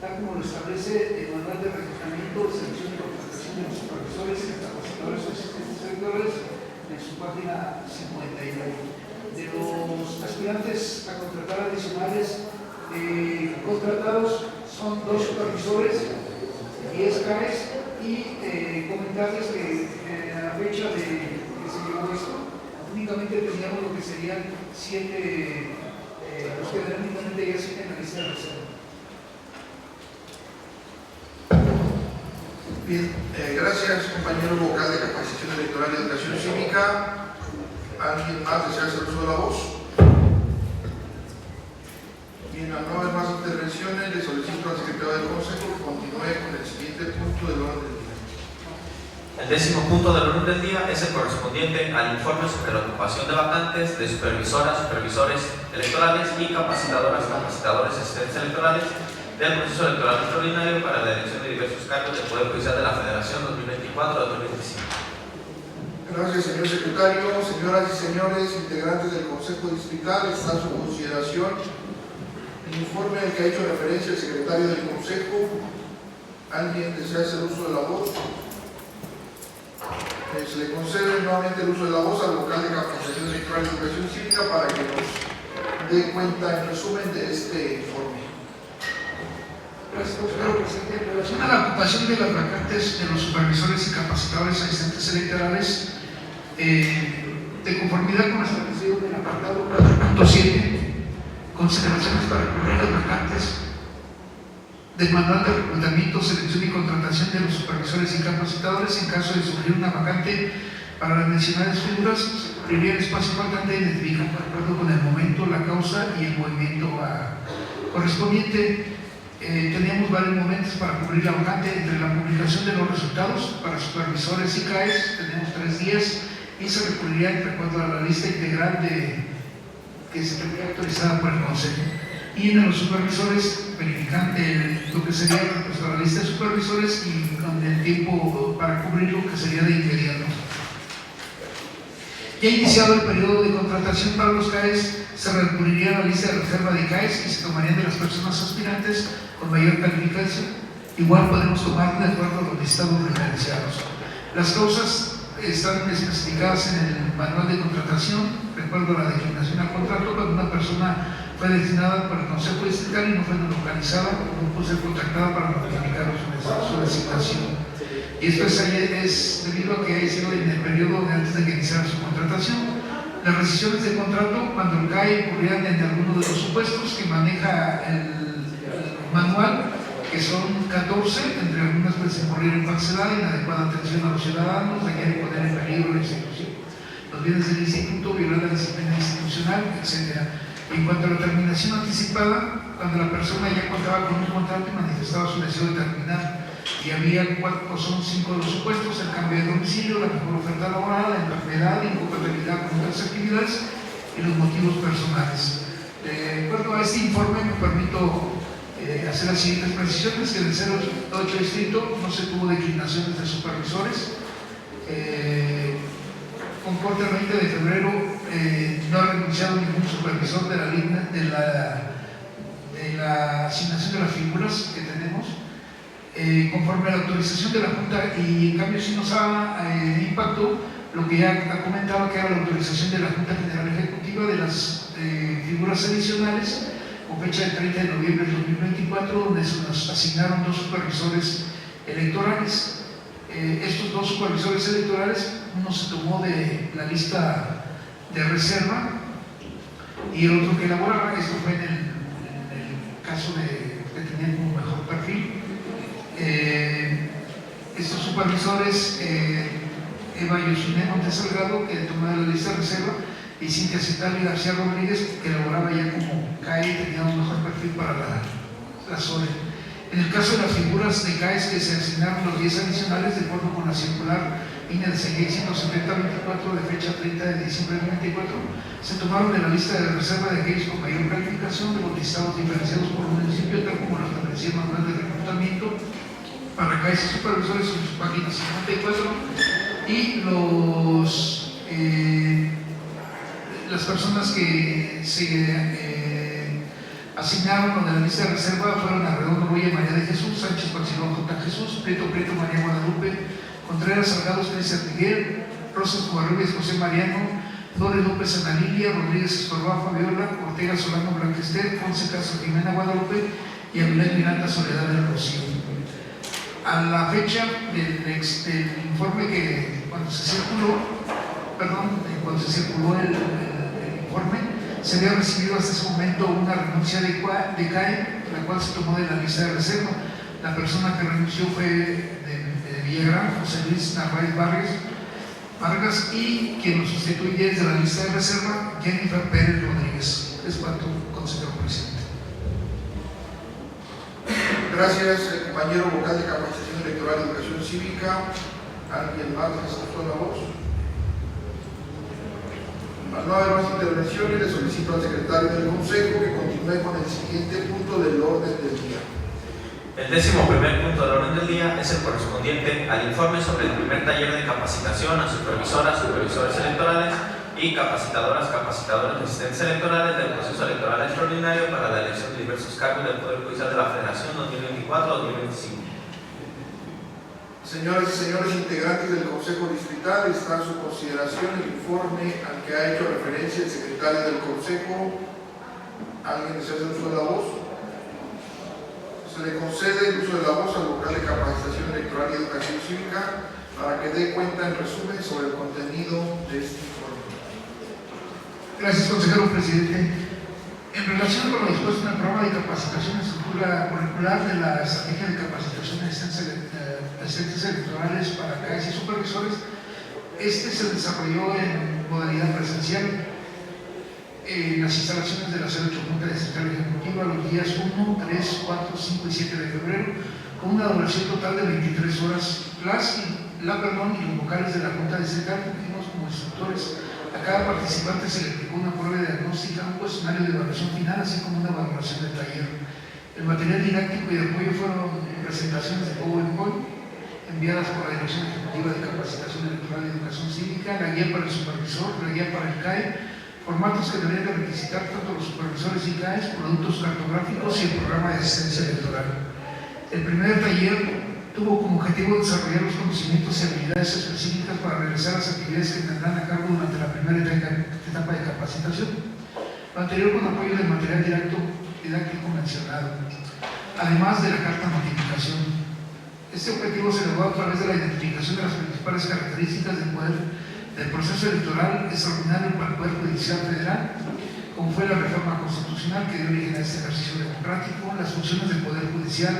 tal como lo establece el manual de reclutamiento, selección y contratación de los supervisores y capacitadores asistentes electorales en su página 59. De los aspirantes a contratar adicionales contratados son 2 supervisores, 10 CAES y comentarles que a la fecha de que se llevó esto, únicamente teníamos lo que serían 7, los que únicamente ya siguen en la lista de reserva. Bien, gracias compañero vocal de Capacitación Electoral y Educación Cívica. ¿Alguien más desea hacer uso de la voz? Bien, al no haber más intervenciones, le solicito al secretario del Consejo que continúe con el siguiente punto del orden del día. El 10º punto del orden del día es el correspondiente al informe sobre la ocupación de vacantes de supervisoras, supervisores electorales y capacitadoras, capacitadores asistentes electorales del proceso electoral extraordinario para la elección de diversos cargos del Poder Judicial de la Federación 2024-2025. Gracias, señor secretario. Señoras y señores integrantes del Consejo Distrital, está a su consideración el informe al que ha hecho referencia el secretario del Consejo. ¿Alguien desea hacer uso de la voz? Se le concede nuevamente el uso de la voz al vocal de Capacitación Electoral y Educación Cívica para que nos dé cuenta en resumen de este informe. Gracias, consejero presidente. En relación a la ocupación de las vacantes de los supervisores y capacitadores asistentes electorales, de conformidad con lo establecido en el apartado 4.7, consideraciones para cubrir las vacantes del manual de reclutamiento, selección y contratación de los supervisores y capacitadores. En caso de surgir una vacante para las mencionadas figuras, se cubriría el espacio faltante identificado de acuerdo con el momento, la causa y el movimiento correspondiente. Teníamos varios momentos para cubrir la vacante entre la publicación de los resultados para supervisores y CAES, tenemos 3 días, y se recurriría de acuerdo a la lista integral que se tendría autorizada por el Consejo. Y en los supervisores, verificando lo que sería la lista de supervisores y con el tiempo para cubrir lo que sería de inmediato. Ya iniciado el periodo de contratación para los CAES, se recurriría a la lista de reserva de CAES y se tomarían de las personas aspirantes con mayor calificación. Igual podemos tomar de acuerdo a los listados referenciados. Las causas están especificadas en el manual de contratación, de acuerdo a la declinación al contrato, cuando una persona fue designada por el Consejo Distrital y no fue localizada, no pudo ser contactada para notificar su designación. Y esto es debido a que ha sido en el periodo de antes de que iniciara su contratación. Las rescisiones de contrato, cuando el CAE ocurrieran en alguno de los supuestos que maneja el manual, que son 14, entre algunas pues incurrir en falsedad, inadecuada atención a los ciudadanos, requiere poner en peligro la institución, los bienes del instituto, violar la disciplina institucional, etc. En cuanto a la terminación anticipada, cuando la persona ya contaba con un contrato y manifestaba su deseo de terminar, y había 5 de los supuestos: el cambio de domicilio, la mejor oferta laboral, la enfermedad, incompatibilidad con otras actividades y los motivos personales. De acuerdo a este informe, me permito hacer las siguientes precisiones: que en el 08 distrito no se tuvo declinaciones de supervisores. Con corte el 20 de febrero no ha renunciado ningún supervisor de la asignación de las figuras que tenemos. Conforme a la autorización de la Junta, y en cambio sí nos ha impactado lo que ya ha comentado, que era la autorización de la Junta General Ejecutiva de las figuras adicionales con fecha del 30 de noviembre de 2024, donde se nos asignaron 2 supervisores electorales. Estos 2 supervisores electorales, uno se tomó de la lista de reserva y el otro que elaboraba. Esto fue en el caso de que tenían un mejor perfil. Estos supervisores, Eva Yosuné Montes Salgado, que tomó de la lista de reserva, y Cintia Citali García Rodríguez, que elaboraba ya como CAE y tenía un mejor perfil para la SORE. En el caso de las figuras de CAES que se asignaron los 10 adicionales, de acuerdo con la circular INE de 170-24 de fecha 30 de diciembre del 24, se tomaron de la lista de reserva de aquellos con mayor calificación de los listados diferenciados por municipio, tal como lo establecía el manual de reclutamiento para CAES y supervisores en sus páginas 54, y las personas que se asignaron de la lista de reserva fueron Arredondo Roya María de Jesús, Sánchez Barcelona J. Jesús, Prieto María Guadalupe, Contreras Salgado Cristian Miguel, Rosas Covarrubias José Mariano, Flores López Ana Lilia, Rodríguez Escorbá Fabiola, Ortega Solano Blanquester, Ponce Castro Jimena Guadalupe y Avilés Miranda Soledad del Rocío. A la fecha del informe que cuando se circuló el informe, se había recibido hasta ese momento una renuncia de CAE, la cual se tomó de la lista de reserva. La persona que renunció fue de Villagrán, José Luis Narváez Vargas, y quien lo sustituye desde la lista de reserva, Jennifer Pérez Rodríguez. Es cuanto, consejero presidente. Gracias, compañero vocal de Capacitación Electoral y Educación Cívica. ¿Alguien más necesitó la voz? Al no haber más intervenciones, le solicito al secretario del Consejo que continúe con el siguiente punto del orden del día. El 11º punto del orden del día es el correspondiente al informe sobre el primer taller de capacitación a supervisoras, supervisores electorales y capacitadoras, capacitadores de asistentes electorales del proceso electoral extraordinario para la elección de diversos cargos del Poder Judicial de la Federación 2024-2025. Señores y señores integrantes del Consejo Distrital, está en su consideración el informe al que ha hecho referencia el secretario del Consejo. ¿Alguien desea hacer uso de la voz? Se le concede el uso de la voz al vocal de capacitación electoral y educación cívica para que dé cuenta en resumen sobre el contenido de este informe. Gracias, consejero presidente. En relación con lo dispuesto en el programa de capacitación y estructura curricular de la estrategia de capacitación de asistentes electorales para CAES y supervisores, este se desarrolló en modalidad presencial en las instalaciones de la 08 Junta Distrital Ejecutiva los días 1, 3, 4, 5 y 7 de febrero, con una duración total de 23 horas. Y los vocales de la Junta Distrital fuimos como instructores. A cada participante se le aplicó una prueba diagnóstica, un cuestionario de evaluación final, así como una valoración de taller. El material didáctico y de apoyo fueron presentaciones de PowerPoint enviadas por la Dirección Ejecutiva de Capacitación Electoral y Educación Cívica, la guía para el supervisor, la guía para el CAE, formatos que deberían de requisitar tanto los supervisores y CAEs, productos cartográficos y el programa de asistencia electoral. El primer taller tuvo como objetivo desarrollar los conocimientos y habilidades específicas para realizar las actividades que tendrán a cargo durante la primera etapa de capacitación. Lo anterior con apoyo del material didáctico mencionado, además de la carta de notificación. Este objetivo se logró a través de la identificación de las principales características del proceso electoral extraordinario para el Poder Judicial Federal, como fue la reforma constitucional que dio origen a este ejercicio democrático, las funciones del Poder Judicial,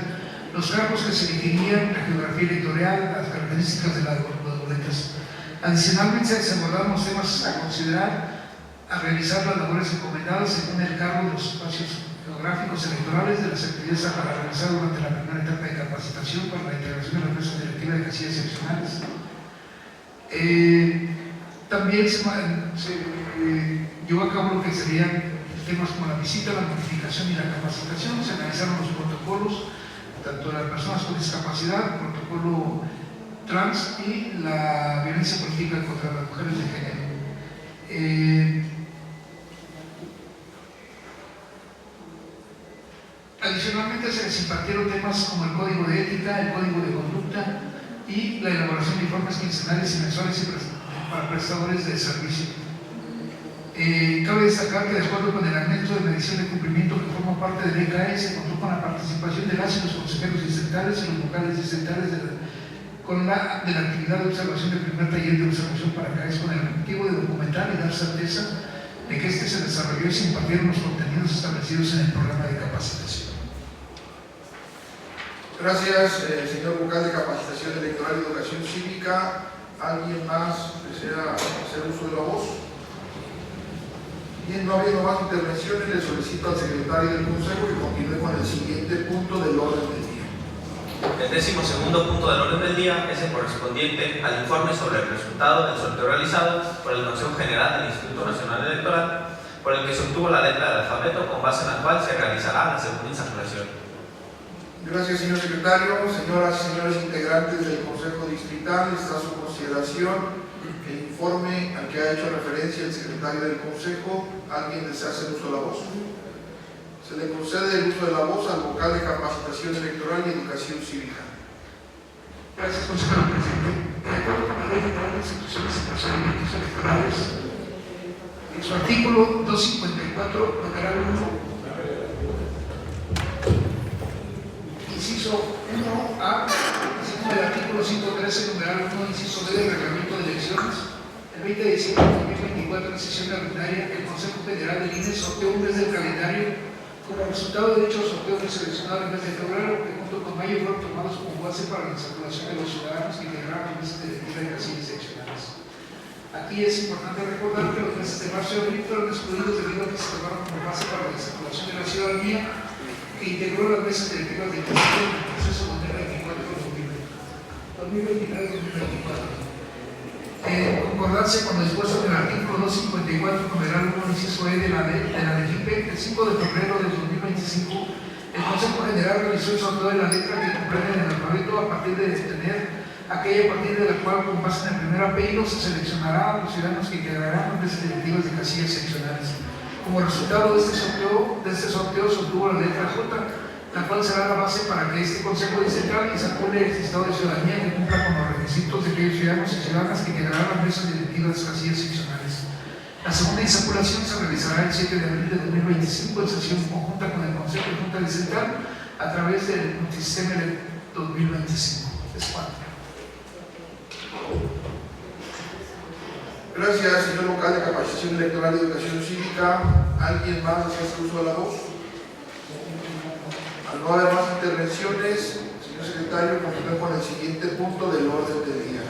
los cargos que se elegirían, la geografía electoral, las características de las boletas. Adicionalmente, se abordaron los temas a considerar, a realizar las labores encomendadas según el cargo de los espacios geográficos electorales, de las actividades para realizar durante la primera etapa de capacitación para la integración de la mesa directiva de casillas seccionales. También se llevó a cabo lo que serían temas como la visita, la notificación y la capacitación. Se analizaron los protocolos tanto de las personas con discapacidad, el protocolo trans y la violencia política contra las mujeres de género. Adicionalmente se les impartieron temas como el código de ética, el código de conducta y la elaboración de informes quincenales y mensuales para prestadores de servicio. Cabe destacar que de acuerdo con el anexo de medición de cumplimiento que forma parte del ECAE, se contó con la participación de las y los consejeros distritales y los vocales distritales de la actividad de observación del primer taller de observación para CAES, con el objetivo de documentar y dar certeza de que este se desarrolló y se impartieron los contenidos establecidos en el programa de capacitación. Gracias, señor vocal de Capacitación Electoral y Educación Cívica. ¿Alguien más desea hacer uso de la voz? Bien, no habiendo más intervenciones, le solicito al secretario del Consejo que continúe con el siguiente punto del orden del día. El 12º punto del orden del día es el correspondiente al informe sobre el resultado del sorteo realizado por el Consejo General del Instituto Nacional Electoral, por el que se obtuvo la letra del alfabeto con base en la cual se realizará la segunda insaculación. Gracias, señor secretario. Señoras y señores integrantes del Consejo Distrital, está a su consideración el informe al que ha hecho referencia el secretario del Consejo. ¿Alguien desea hacer uso de la voz? Se le concede el uso de la voz al vocal de Capacitación Electoral y Educación Cívica. Gracias, consejero presidente. De acuerdo con la Ley General de Instituciones y Procedimientos Electorales, en su artículo 254, numeral 1, inciso 1A, según el artículo 113, numeral 1, inciso D del Reglamento de Elecciones, el 20 de diciembre de 2024, en sesión ordinaria, el Consejo Federal del INE sorteó un mes del calendario. Como resultado de dicho sorteo fue seleccionado el mes de febrero, que junto con mayo fueron tomados como base para la insaculación de los ciudadanos que integraron los meses de lectura de casillas seccionales. Aquí es importante recordar que los meses de marzo y abril fueron excluidos debido a que se tomaron como base para la insaculación de la ciudadanía que integró las mesas directivas del proceso 2023-2024. En concordancia con lo dispuesto en el artículo 254, numeral 1, inciso E de la LEGIPE, el 5 de febrero de 2025, El Consejo General realizó el sorteo de la letra que comprende en el alfabeto a partir de tener aquella a partir de la cual, con base en el primer apellido, se seleccionará a los ciudadanos que integrarán las mesas directivas de casillas seccionales. Como resultado de este sorteo se obtuvo la letra J, la cual será la base para que este Consejo Distrital insacule el estado de ciudadanía que cumpla con los requisitos de aquellos ciudadanos y ciudadanas que integrarán las mesas directivas de casillas seccionales. La segunda insaculación se realizará el 7 de abril de 2025 en sesión conjunta con el Consejo de Junta Distrital a través del Multisistema 2025. Es cuanto. Gracias, señor vocal de Capacitación Electoral y Educación Cívica. ¿Alguien más desea hacer uso de la voz? Al no haber más intervenciones, señor secretario, continúe con el siguiente punto del orden del día.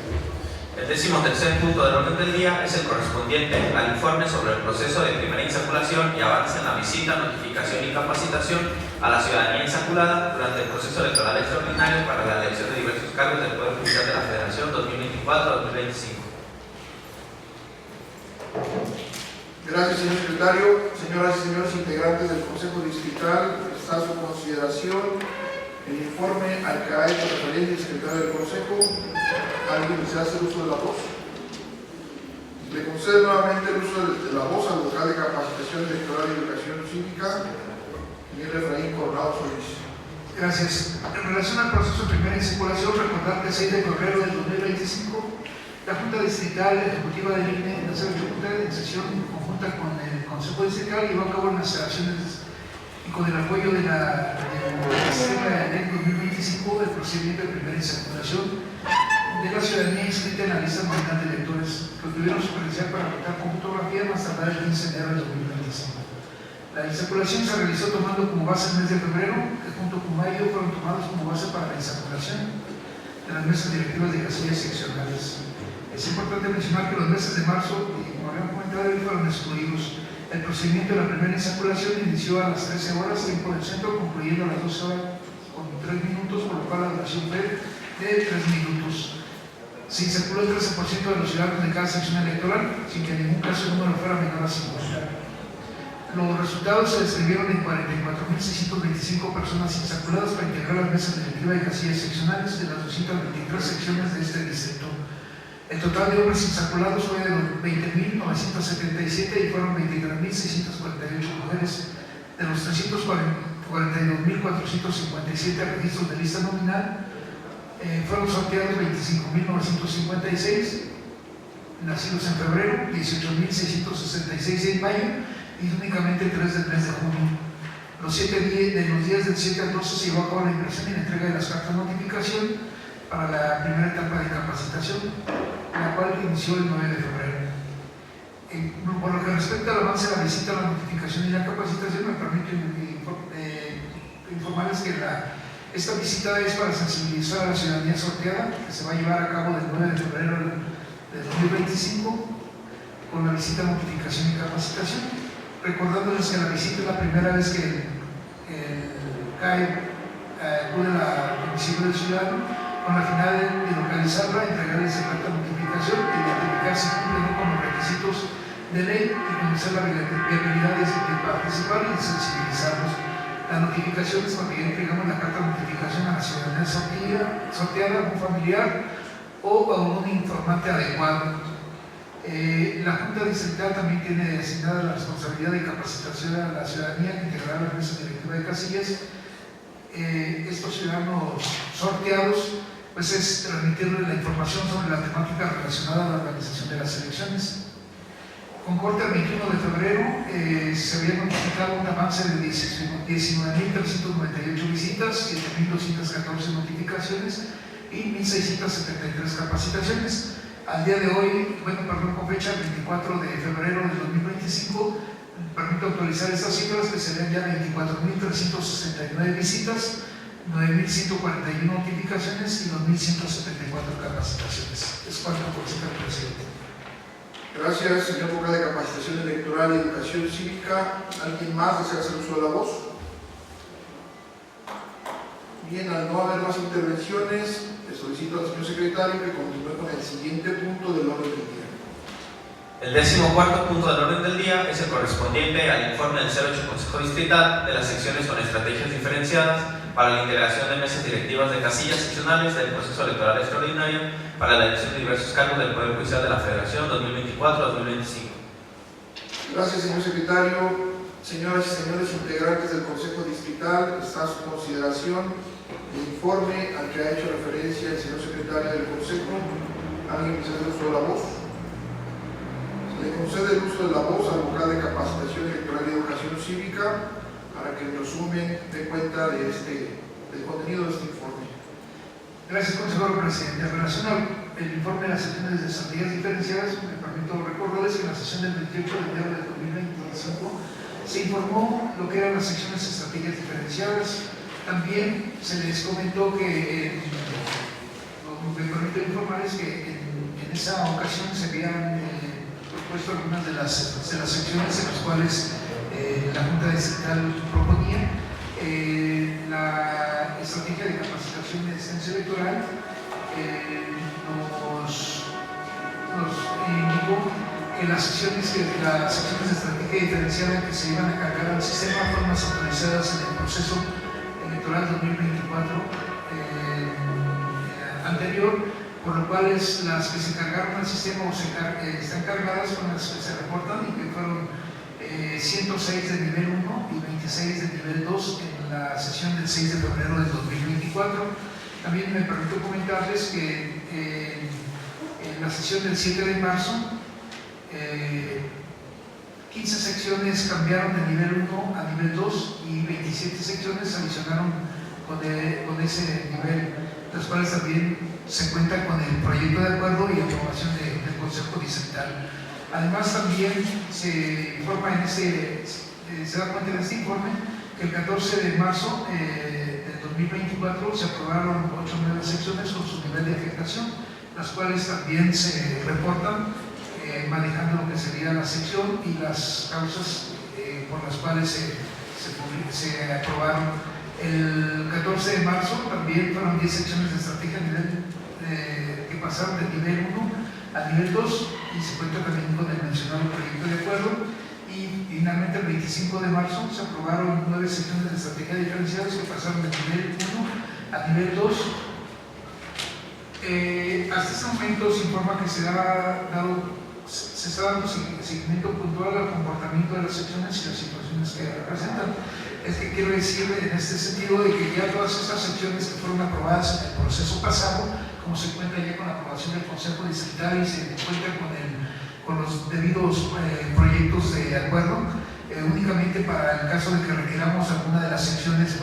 El 13º punto del orden del día es el correspondiente al informe sobre el proceso de primera insaculación y avance en la visita, notificación y capacitación a la ciudadanía insaculada durante el proceso electoral extraordinario para la elección de diversos cargos del Poder Judicial de la Federación 2024-2025. Gracias, señor secretario. Señoras y señores integrantes del Consejo Distrital, está a su consideración el informe al que ha hecho referencia el secretario del Consejo. ¿Alguien desea hacer uso de la voz? Le concedo nuevamente el uso de la voz al vocal de Capacitación Electoral y Educación Cívica, señor Efraín Coronado Solís. Gracias. En relación al proceso de primera insaculación, recordar que el 6 de febrero del 2025 la Junta Distrital Ejecutiva del INE, en sesión conjunta con el Consejo Distrital, llevó a cabo las instalaciones y con el apoyo del sistema de ley 2025 del procedimiento de primera insaculación de la ciudadanía inscrita en la lista nominal de electores que tuvieron su credencial para votar con fotografía más tardar el 15 de enero del 2025. La insaculación se realizó tomando como base el mes de febrero, que junto con mayo fueron tomados como base para la insaculación de las mesas directivas de casillas seccionales. Es importante mencionar que los meses de marzo, como habían comentado, fueron excluidos. El procedimiento de la primera insaculación inició a las 13 horas, tiempo del centro, concluyendo a las 12 horas con 3 minutos, por lo cual la duración fue de 3 minutos. Se insaculó el 13% de los ciudadanos de cada sección electoral, sin que en ningún caso el número fuera menor a 50. Los resultados se describieron en 44.625 personas insaculadas para integrar las mesas directivas de casillas seccionales de las 223 secciones de este distrito. El total de hombres insaculados fue de 20.977 y fueron 23.648 mujeres. De los 342.457 registros de lista nominal, fueron sorteados 25.956 nacidos en febrero, 18.666 en mayo y únicamente 3 del mes de junio. Los días del 7 al 12 se llevó a cabo la impresión y la entrega de las cartas de notificación para la primera etapa de capacitación, la cual inició el 9 de febrero. Por lo que respecta al avance de la visita, la notificación y la capacitación, me permito informarles que esta visita es para sensibilizar a la ciudadanía sorteada, que se va a llevar a cabo del 9 de febrero de 2025, con la visita, notificación y capacitación, recordándoles que la visita es la primera vez que el CAE acude a la domicilio del ciudadano, con la finalidad de localizarla, entregarles esa carta de notificación, identificar si cumplen con los requisitos de ley y conocer la viabilidad de participar y sensibilizarlos. La notificación es cuando ya entregamos la carta de notificación a la ciudadanía sorteada, a un familiar o a un informante adecuado. La Junta Distrital también tiene asignada la responsabilidad de capacitación a la ciudadanía que integrará la mesa directiva de casillas. Estos ciudadanos sorteados pues es transmitirles la información sobre la temática relacionada a la organización de las elecciones. Con corte al 21 de febrero se había notificado un avance de 19.398 visitas, 7.214 notificaciones y 1.673 capacitaciones. Al día de hoy, con fecha 24 de febrero de 2025, permito actualizar estas cifras que serían ya 24.369 visitas, 9.141 notificaciones y 2.174 capacitaciones. Es cuanto por señor presidente. Gracias, señor vocal de Capacitación Electoral y Educación Cívica. ¿Alguien más desea hacer uso de la voz? Bien, al no haber más intervenciones, le solicito al señor secretario que continúe con el siguiente punto del orden del día. El El 14º punto del orden del día es el correspondiente al informe del 08 Consejo Distrital de las secciones con estrategias diferenciadas para la integración de mesas directivas de casillas seccionales del proceso electoral extraordinario para la elección de diversos cargos del Poder Judicial de la Federación 2024-2025. Gracias, señor secretario. Señoras y señores integrantes del Consejo Distrital, está a su consideración el informe al que ha hecho referencia el señor secretario del Consejo. ¿Alguien desea el uso de la voz? Se le concede el uso de la voz al vocal de Capacitación Electoral y Educación Cívica para que en resumen dé cuenta del contenido de este informe. Gracias, consejero presidente. En relación al informe de las sesiones de estrategias diferenciadas, me permito recordarles que en la sesión del 28 de enero de 2025 se informó lo que eran las secciones de estrategias diferenciadas. También se les comentó que, me permito informarles que en esa ocasión se habían propuesto algunas de las secciones en las cuales la Junta Distrital proponía. La estrategia de capacitación de asistencia electoral nos indicó que las secciones de estrategia diferenciada que se iban a cargar al sistema fueron las autorizadas en el proceso electoral 2024 anterior, por lo cual las que se cargaron al sistema o están cargadas son las que se reportan y que fueron 106 de nivel 1 y 26 de nivel 2 en la sesión del 6 de febrero del 2024. También me permito comentarles que en la sesión del 7 de marzo 15 secciones cambiaron de nivel 1 a nivel 2 y 27 secciones se adicionaron con ese nivel, las cuales también se cuentan con el proyecto de acuerdo y aprobación del Consejo Distrital. Además, también se informa se da cuenta en este informe que el 14 de marzo del 2024 se aprobaron 8 nuevas secciones con su nivel de afectación, las cuales también se reportan manejando lo que sería la sección y las causas por las cuales se aprobaron. El 14 de marzo también fueron 10 secciones de estrategia que pasaron de nivel 1 a nivel 2 y se cuenta también con el mencionado proyecto de acuerdo. Y finalmente el 25 de marzo se aprobaron 9 secciones de estrategia diferenciadas que pasaron de nivel 1 a nivel 2. Hasta este momento se informa que se está dando seguimiento puntual al comportamiento de las secciones y las situaciones que representan. Es que quiero decir en este sentido de que ya todas estas secciones que fueron aprobadas en el proceso pasado, como se cuenta ya con la aprobación del Consejo Distrital y se cuenta con los debidos proyectos de acuerdo, únicamente para el caso de que requeramos alguna de las secciones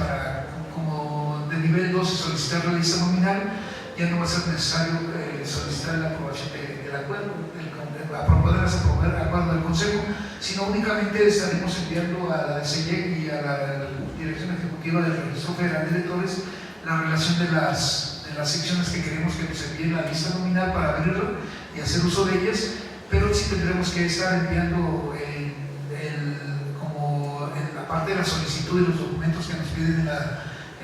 como de nivel 2 y solicitar la lista nominal, ya no va a ser necesario solicitar la aprobación del acuerdo, poderlas aprobar acuerdo del Consejo, sino únicamente estaremos enviando a la DCIEC y a la Dirección Ejecutiva del Registro Federal de Electores la relación de las secciones que queremos que nos envíen la lista nominal para abrirla y hacer uso de ellas, pero sí tendremos que estar enviando aparte de la solicitud de los documentos que nos piden en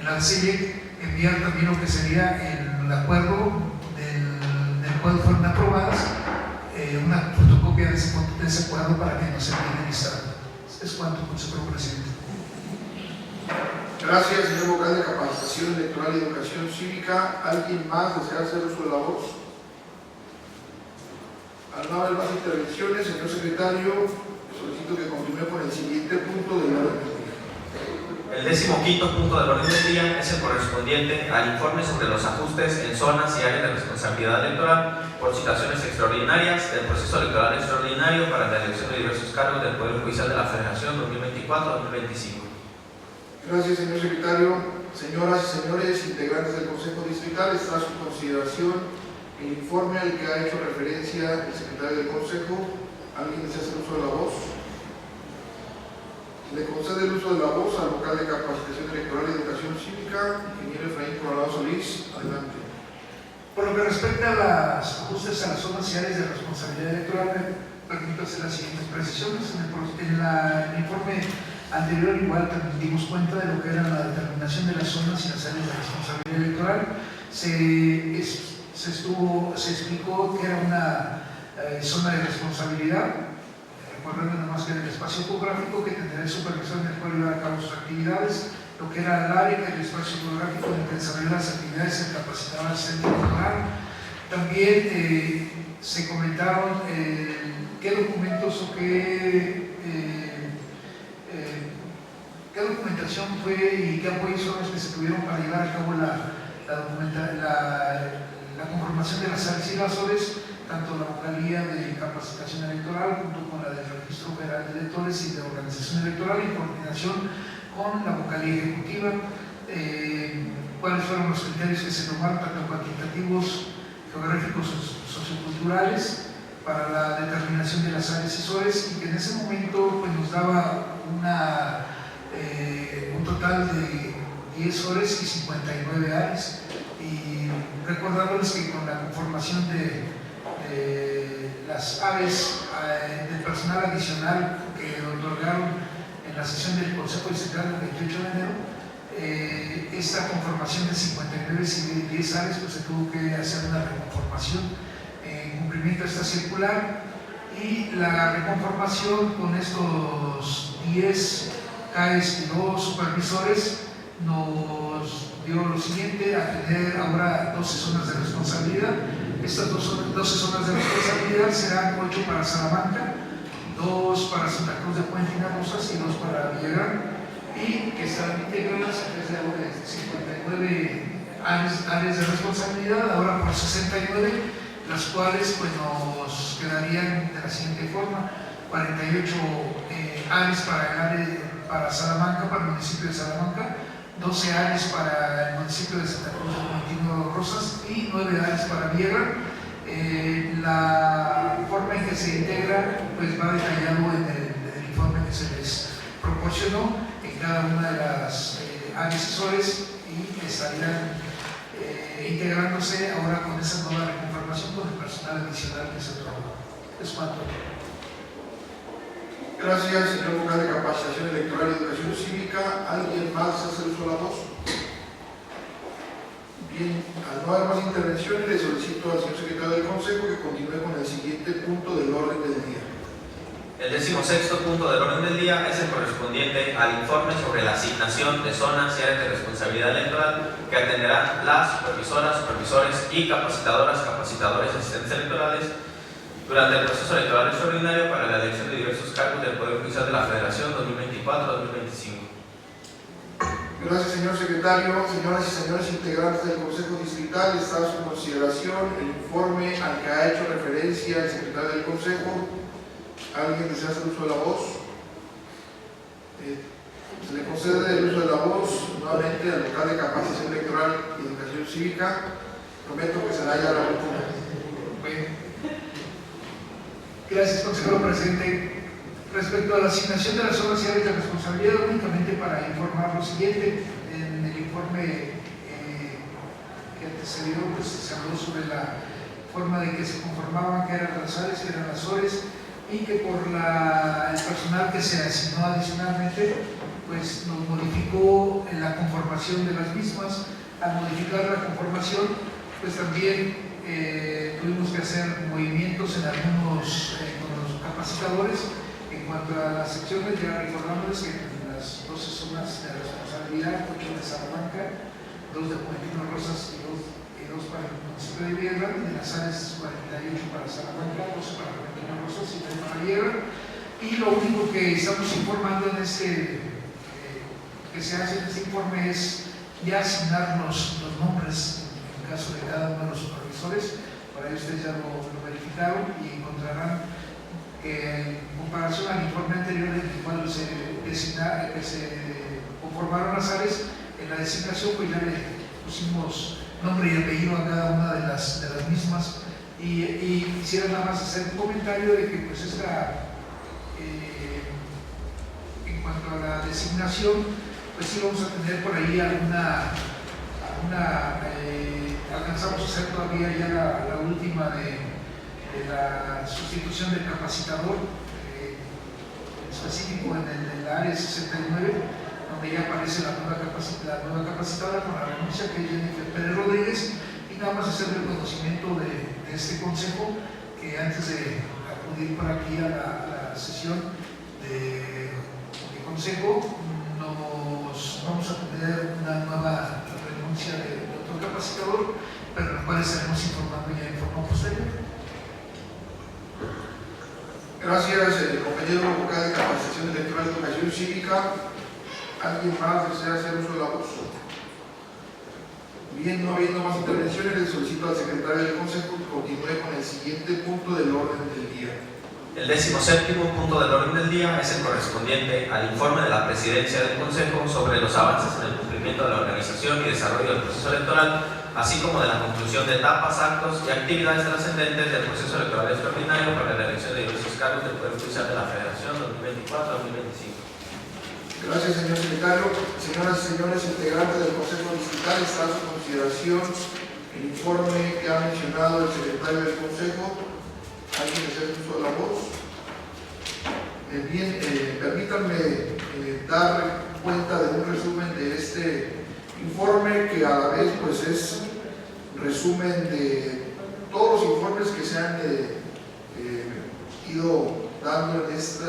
la DCIEC, enviar también lo que sería el acuerdo del cual fueron aprobadas, una fotocopia de ese acuerdo para que nos envíen el listado. Es cuanto, consejero presidente. Gracias, señor vocal de Capacitación Electoral y Educación Cívica. ¿Alguien más desea hacer uso de la voz? Al no haber más intervenciones, señor secretario, solicito que continúe con el siguiente punto del orden del día. El 15º punto del orden del día es el correspondiente al informe sobre los ajustes en zonas y áreas de responsabilidad electoral por situaciones extraordinarias del proceso electoral extraordinario para la elección de diversos cargos del Poder Judicial de la Federación 2024-2025. Gracias, señor secretario. Señoras y señores integrantes del Consejo Distrital, está a su consideración el informe al que ha hecho referencia el secretario del Consejo. ¿Alguien desea hacer uso de la voz? Le concede el uso de la voz al vocal de Capacitación Electoral y Educación Cívica, ingeniero Efraín Coronado Solís. Adelante. Por lo que respecta a los ajustes a las zonas y áreas de responsabilidad electoral, me permito hacer las siguientes precisiones. En el informe anterior igual también dimos cuenta de lo que era la determinación de las zonas y las áreas de responsabilidad electoral. Se explicó que era una zona de responsabilidad. Recordando además que era el espacio geográfico que tendrá el supervisor en el cual llevar a cabo sus actividades, lo que era el área, el espacio geográfico en el que desarrolló las actividades se capacitaba al centro electoral. También se comentaron qué documentos o qué documentación fue y qué apoyos son los que se tuvieron para llevar a cabo la conformación de las áreas y las ORES, tanto la vocalía de capacitación electoral junto con la del Registro Federal de Electores y de Organización Electoral en coordinación con la vocalía ejecutiva. Cuáles fueron los criterios que se tomaron, tanto cuantitativos, geográficos, socioculturales, para la determinación de las áreas y SORES, y que en ese momento pues, nos daba un total de 10 SORES y 59 áreas. Y recordándoles que con la conformación de las áreas del personal adicional que otorgaron en la sesión del Consejo Distrital del 28 de enero, esta conformación de 59 y 10 áreas pues se tuvo que hacer una reconformación en cumplimiento de esta circular, y la reconformación con estos 10 CAES y 2 supervisores nos dio lo siguiente: a tener ahora 12 zonas de responsabilidad. Estas 12 zonas de responsabilidad serán 8 para Salamanca, 2 para Santa Cruz de Puente y Rosas y 2 para Villagrán, y que estarán integradas desde ahora de 59 áreas de responsabilidad, ahora por 69, las cuales pues, nos quedarían de la siguiente forma: 48 áreas para el área para Salamanca, para el municipio de Salamanca, 12 áreas para el municipio de Santa Cruz de Puente Rosas y 9 áreas para Villagrán. La forma en que se integra pues va detallado en el informe que se les proporcionó en cada una de las áreas y SORES, y estarían integrándose ahora con esa nueva reconformación con el personal adicional que se trabajó. Es cuanto. Gracias, señor vocal de Capacitación Electoral y Educación Cívica. ¿Alguien más hace uso de la voz? Bien, al no haber más intervenciones, le solicito al señor secretario del Consejo que continúe con el siguiente punto del orden del día. El 16º punto del orden del día es el correspondiente al informe sobre la asignación de zonas y áreas de responsabilidad electoral que atenderán las supervisoras, supervisores y capacitadoras, capacitadores y asistentes electorales durante el proceso electoral extraordinario para la elección de diversos cargos del Poder Judicial de la Federación 2024-2025. Gracias, señor secretario. Señoras y señores integrantes del Consejo Distrital, está a su consideración el informe al que ha hecho referencia el secretario del Consejo. ¿Alguien desea hacer uso de la voz? Se le concede el uso de la voz nuevamente al vocal de Capacitación Electoral y Educación Cívica. Prometo que será ya la última. Gracias, consejero presidente. Respecto a la asignación de las zonas y áreas de responsabilidad, únicamente para informar lo siguiente: en el informe que antecedió, pues se habló sobre la forma de que se conformaban, que eran las áreas, que eran las SORES, y que por el personal que se asignó adicionalmente, pues nos modificó la conformación de las mismas. Al modificar la conformación, pues también tuvimos que hacer movimientos en algunos con los capacitadores. En cuanto a las secciones, ya recordándoles que en las 12 zonas de responsabilidad, 8 de Salamanca, 2 de Puente Rosas y 2 para el municipio de Villagrán, y de las áreas 48 para Salamanca, 12 para Puente Rosas y 3 para Villagrán. Y lo único que estamos informando en que se hace en este informe es ya asignar los nombres en caso de cada uno de los supervisores. Para ello ustedes ya lo verificaron y encontrarán que en comparación al informe anterior en el cual se conformaron las áreas, en la designación pues ya le pusimos nombre y apellido a cada una de las mismas, y quisiera nada más hacer un comentario de que pues en cuanto a la designación, pues sí vamos a tener por ahí alcanzamos a hacer todavía ya la última de la sustitución del capacitador, específico en el área 69, donde ya aparece la nueva capacitadora con la renuncia, que es Jennifer Pérez Rodríguez, y nada más hacer el reconocimiento de este consejo que antes de acudir por aquí a la sesión de consejo nos vamos a tener una nueva renuncia de otro capacitador, pero la cual estaremos informando ya en forma posterior. Gracias, compañero vocal de Capacitación Electoral y Educación Cívica. ¿Alguien más desea hacer uso de la voz? Bien, no habiendo más intervenciones, le solicito al secretario del Consejo que continúe con el siguiente punto del orden del día. El 17º punto del orden del día es el correspondiente al informe de la Presidencia del Consejo sobre los avances en el cumplimiento de la organización y desarrollo del proceso electoral, así como de la conclusión de etapas, actos y actividades trascendentes del proceso electoral extraordinario para la elección de diversos cargos del Poder Judicial de la Federación 2024-2025. Gracias, señor secretario. Señoras y señores integrantes del Consejo Distrital, está a su consideración el informe que ha mencionado el secretario del Consejo. ¿Alguien desea uso de la voz? Bien, permítanme dar cuenta de un resumen de este informe, que a la vez pues es resumen de todos los informes que se han ido dando en este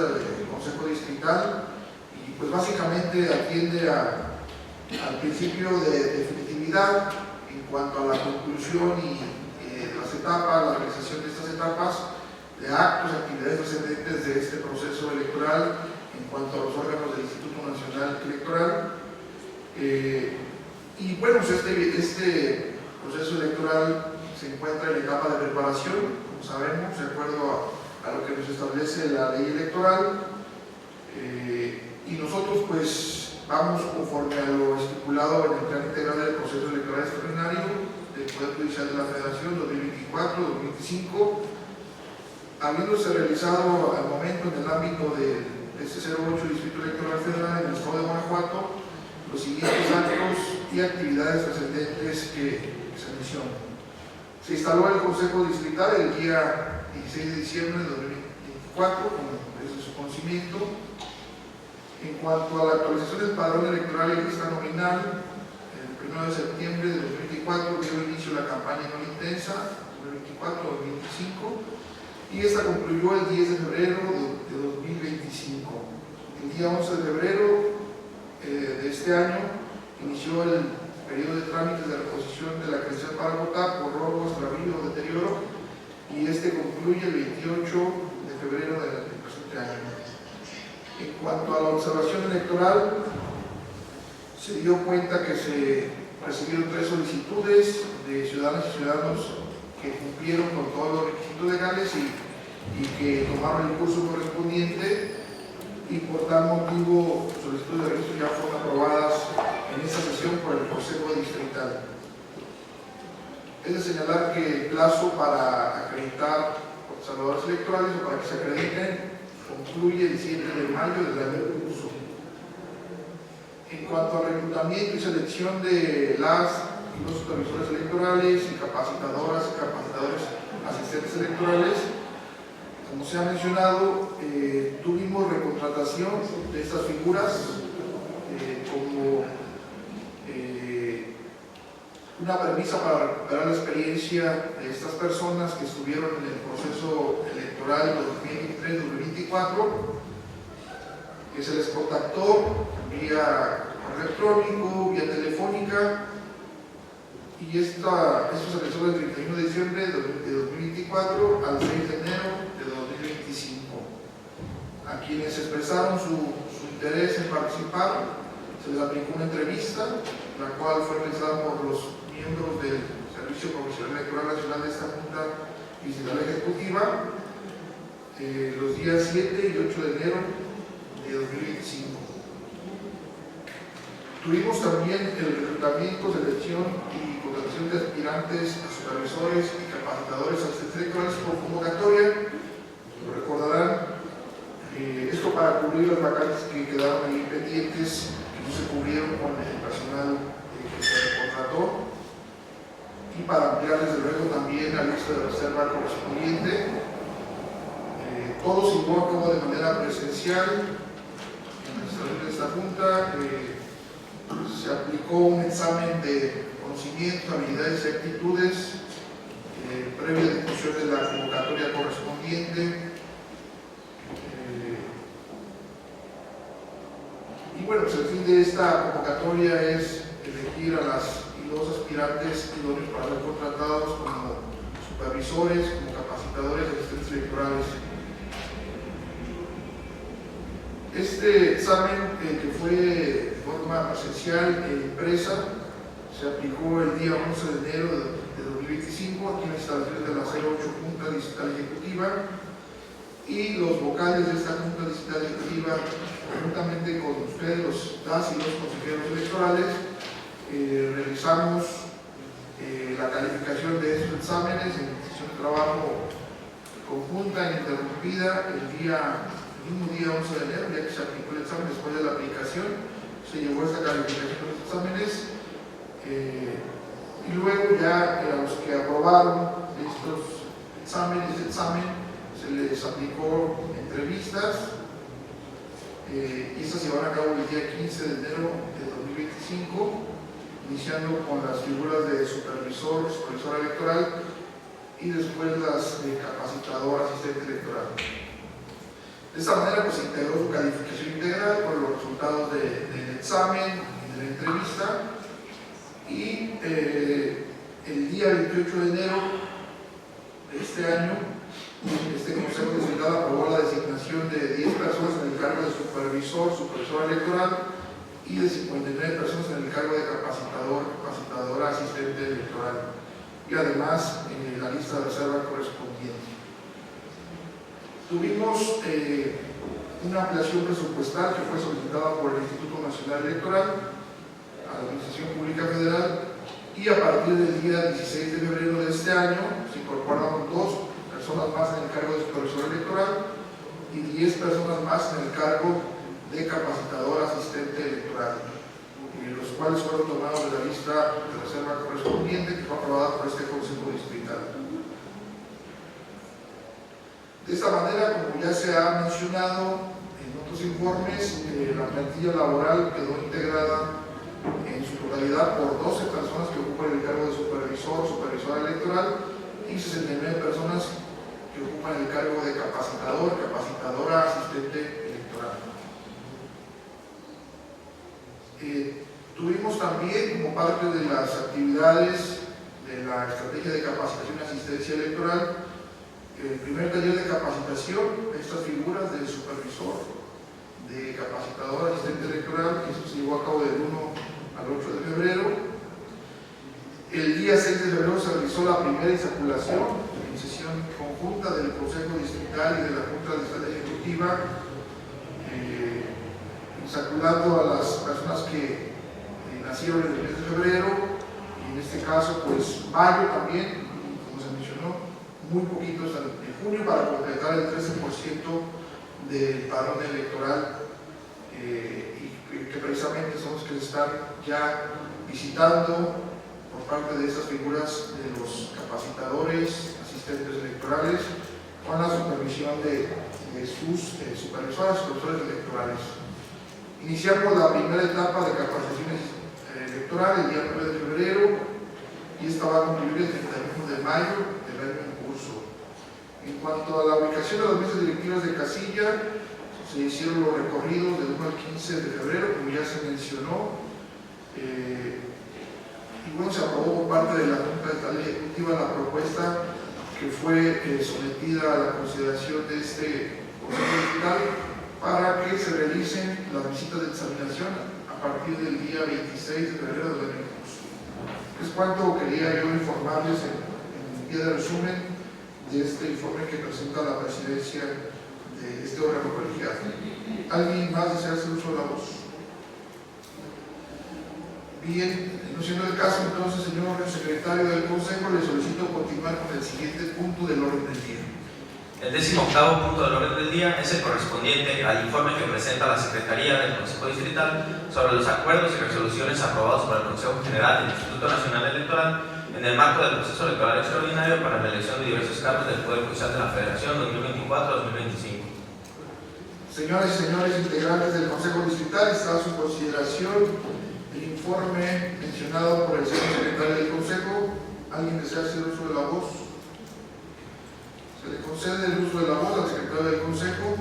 Consejo Distrital, y pues básicamente atiende al principio de definitividad en cuanto a la conclusión y las etapas, la realización de estas etapas, de actos, actividades trascendentes de este proceso electoral en cuanto a los órganos del Instituto Nacional Electoral. Y bueno, pues este proceso electoral se encuentra en la etapa de preparación, como sabemos, de acuerdo a lo que nos establece la ley electoral, y nosotros pues vamos conforme a lo estipulado en el plan integral del proceso electoral extraordinario del Poder Judicial de la Federación 2024-2025, habiéndose realizado al momento en el ámbito de este 08 Distrito Electoral Federal en el Estado de Guanajuato los siguientes actos y actividades trascendentes que se mencionan. Se instaló el Consejo Distrital el día 16 de diciembre de 2024, como es de su conocimiento. En cuanto a la actualización del padrón electoral y lista nominal, el 1 de septiembre de 2024 dio inicio la campaña no intensa 2024-2025, y esta concluyó el 10 de febrero de 2025. El día 11 de febrero de este año inició el periodo de trámites de reposición de la credencial para votar por robo, extravío o deterioro, y este concluye el 28 de febrero del presente año. En cuanto a la observación electoral, se dio cuenta que se recibieron 3 solicitudes de ciudadanas y ciudadanos que cumplieron con todos los requisitos legales y que tomaron el curso correspondiente, y por tal motivo solicitudes de registro ya fueron aprobadas en esta sesión por el Consejo Distrital. Es de señalar que el plazo para acreditar observadores electorales o para que se acrediten concluye el 7 de mayo del año en curso. En cuanto al reclutamiento y selección de las y los supervisores electorales y capacitadoras y capacitadores asistentes electorales, como se ha mencionado, tuvimos recontratación de estas figuras como una premisa para recuperar la experiencia de estas personas que estuvieron en el proceso electoral 2023-2024, que se les contactó vía correo electrónico, vía telefónica, y esto se realizó del 31 de diciembre de 2024 al 6 de enero de 2025. A quienes expresaron su interés en participar, se les aplicó una entrevista, la cual fue realizada por los miembros del Servicio Profesional Electoral Nacional de esta Junta Distrital Ejecutiva los días 7 y 8 de enero de 2025. Tuvimos también el reclutamiento, selección y contratación de aspirantes a supervisores y capacitadores asistentes electorales por convocatoria. Lo recordarán, esto para cubrir las vacantes que quedaron ahí pendientes, que no se cubrieron con el personal que se contrató, y para ampliar desde luego también la lista de reserva correspondiente. Todo se llevó a cabo de manera presencial en la instalación de esta Junta. Se aplicó un examen de conocimiento, habilidades y actitudes previa discusión de la convocatoria correspondiente. Y bueno, pues el fin de esta convocatoria es elegir a las y los aspirantes idóneos para ser contratados como supervisores, como capacitadores de asistentes electorales. Este examen, que fue de forma presencial e impresa, se aplicó el día 11 de enero de 2025 aquí en las instalaciones de la 08 Junta Distrital Ejecutiva, y los vocales de esta Junta Distrital Ejecutiva, conjuntamente con ustedes, los DAS y los consejeros electorales, realizamos la calificación de estos exámenes en sesión de trabajo conjunta e interrumpida el mismo día 11 de enero, ya que se aplicó el examen. Después de la aplicación se llevó esta calificación de los exámenes, y luego ya a los que aprobaron estos exámenes, se les aplicó entrevistas, y estas se llevan a cabo el día 15 de enero de 2025, iniciando con las figuras de supervisor, supervisora electoral, y después las de capacitador, asistente electoral. De esta manera pues se integró su calificación integral con los resultados del examen y de la entrevista, y el día 28 de enero de este año este Consejo Distrital aprobó la designación de 10 personas en el cargo de supervisor, supervisora electoral, y de 59 personas en el cargo de capacitador, capacitadora, asistente electoral, y además la lista de reserva correspondiente. Tuvimos una ampliación presupuestal que fue solicitada por el Instituto Nacional Electoral a la Administración Pública Federal, y a partir del día 16 de febrero de este año se incorporaron 2 personas más en el cargo de supervisor electoral y 10 personas más en el cargo de capacitador asistente electoral, los cuales fueron tomados de la lista de reserva correspondiente que fue aprobada por este Consejo Distrital. De esta manera, como ya se ha mencionado en otros informes, la plantilla laboral quedó integrada en su totalidad por 12 personas que ocupan el cargo de supervisor, supervisora electoral, y 69 personas que ocupan el cargo de capacitador, capacitadora, asistente electoral. Tuvimos también, como parte de las actividades de la estrategia de capacitación y asistencia electoral, el primer taller de capacitación de estas figuras de supervisor, de capacitador, asistente electoral, que esto se llevó a cabo del 1 al 8 de febrero. El día 6 de febrero se realizó la primera insaculación en sesión conjunta del Consejo Distrital y de la Junta Distrital Ejecutiva, insaculando a las personas que nacieron en el mes de febrero, y en este caso pues mayo también, como se mencionó, muy poquitos en junio, para completar el 13% del padrón electoral, y que precisamente son los que se están ya visitando por parte de estas figuras de los capacitadores, asistentes electorales, con la supervisión de sus supervisores, supervisores electorales. Iniciamos la primera etapa de capacitaciones electorales el día 9 de febrero, y esta va a concluir el 31 de mayo del año en curso. En cuanto a la ubicación de las mesas directivas de casilla, se hicieron los recorridos del 1 al 15 de febrero, como ya se mencionó, y bueno, se aprobó por parte de la Junta Distrital Ejecutiva la propuesta que fue sometida a la consideración de este Consejo Distrital para que se realicen las visitas de examinación a partir del día 26 de febrero del año en curso. Es cuanto quería yo informarles en pie de resumen de este informe que presenta la presidencia de este órgano colegiado. ¿Alguien más desea hacer uso de la voz? Bien, no siendo el caso, entonces, señor secretario del Consejo, le solicito continuar con el siguiente punto del orden del día. El 18º punto del orden del día es el correspondiente al informe que presenta la Secretaría del Consejo Distrital sobre los acuerdos y resoluciones aprobados por el Consejo General del Instituto Nacional Electoral en el marco del proceso electoral extraordinario para la elección de diversos cargos del Poder Judicial de la Federación 2024-2025. Señoras y señores integrantes del Consejo Distrital, está a su consideración el informe mencionado por el señor secretario del Consejo. ¿Alguien desea hacer uso de la voz? Se le concede el uso de la voz al secretario del Consejo.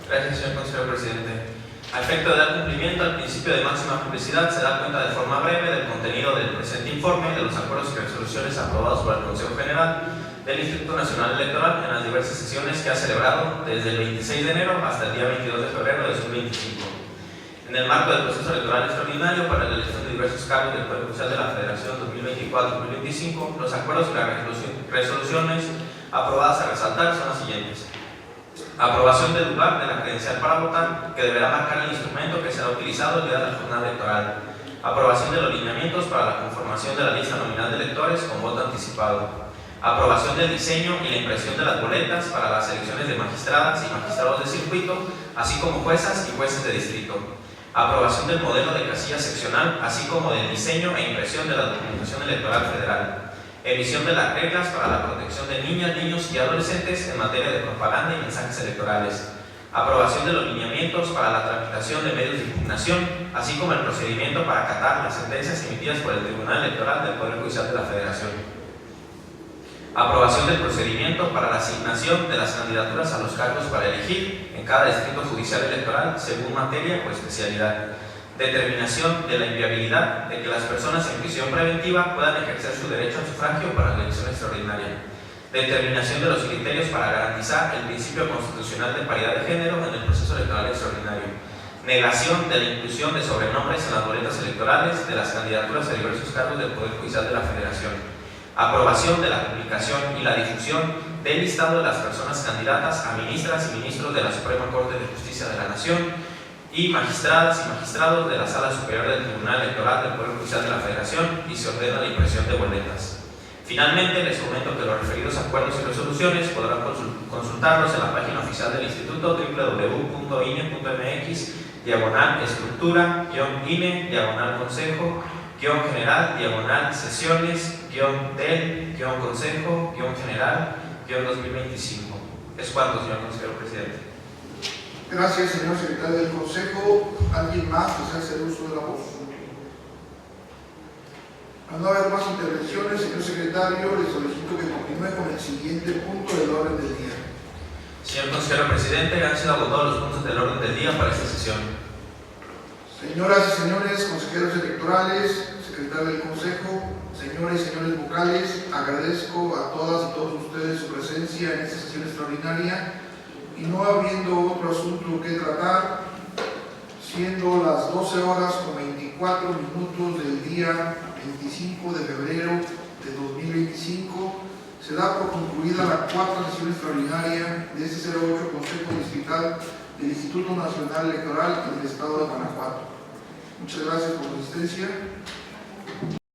Gracias, señor consejero presidente. A efecto de dar cumplimiento al principio de máxima publicidad, se da cuenta de forma breve del contenido del presente informe, de los acuerdos y resoluciones aprobados por el Consejo General del Instituto Nacional Electoral en las diversas sesiones que ha celebrado desde el 26 de enero hasta el día 22 de febrero de 2025. En el marco del proceso electoral extraordinario para la elección de diversos cargos del Poder Judicial de la Federación 2024-2025, los acuerdos y las resoluciones aprobadas a resaltar son las siguientes. Aprobación del lugar de la credencial para votar, que deberá marcar el instrumento que será utilizado el día de la jornada electoral. Aprobación de los lineamientos para la conformación de la lista nominal de electores con voto anticipado. Aprobación del diseño y la impresión de las boletas para las elecciones de magistradas y magistrados de circuito, así como juezas y jueces de distrito. Aprobación del modelo de casilla seccional, así como del diseño e impresión de la documentación electoral federal. Emisión de las reglas para la protección de niñas, niños y adolescentes en materia de propaganda y mensajes electorales. Aprobación de los lineamientos para la tramitación de medios de impugnación, así como el procedimiento para acatar las sentencias emitidas por el Tribunal Electoral del Poder Judicial de la Federación. Aprobación del procedimiento para la asignación de las candidaturas a los cargos para elegir en cada distrito judicial electoral según materia o especialidad. Determinación de la inviabilidad de que las personas en prisión preventiva puedan ejercer su derecho al sufragio para la elección extraordinaria. Determinación de los criterios para garantizar el principio constitucional de paridad de género en el proceso electoral extraordinario. Negación de la inclusión de sobrenombres en las boletas electorales de las candidaturas a diversos cargos del Poder Judicial de la Federación. Aprobación de la publicación y la difusión del listado de las personas candidatas a ministras y ministros de la Suprema Corte de Justicia de la Nación y magistradas y magistrados de la Sala Superior del Tribunal Electoral del Poder Judicial de la Federación, y se ordena la impresión de boletas. Finalmente, les comento que los referidos acuerdos y resoluciones podrán consultarlos en la página oficial del Instituto www.ine.mx/estructura-Consejo-General-Consejo-General-2025. Es cuanto, señor consejero presidente. Gracias, señor secretario del Consejo. ¿Alguien más desea hacer uso de la voz? Al no haber más intervenciones, señor secretario, le solicito que continúe con el siguiente punto del orden del día. Señor consejero presidente, han sido agotados los puntos del orden del día para esta sesión. Señoras y señores consejeros electorales, secretario del Consejo, señores y señores vocales, agradezco a todas y todos ustedes su presencia en esta sesión extraordinaria y no habiendo otro asunto que tratar, siendo las 12 horas con 24 minutos del día 25 de febrero de 2025, se da por concluida la cuarta sesión extraordinaria de este 08 Consejo Distrital del Instituto Nacional Electoral en el Estado de Guanajuato. Muchas gracias por su asistencia.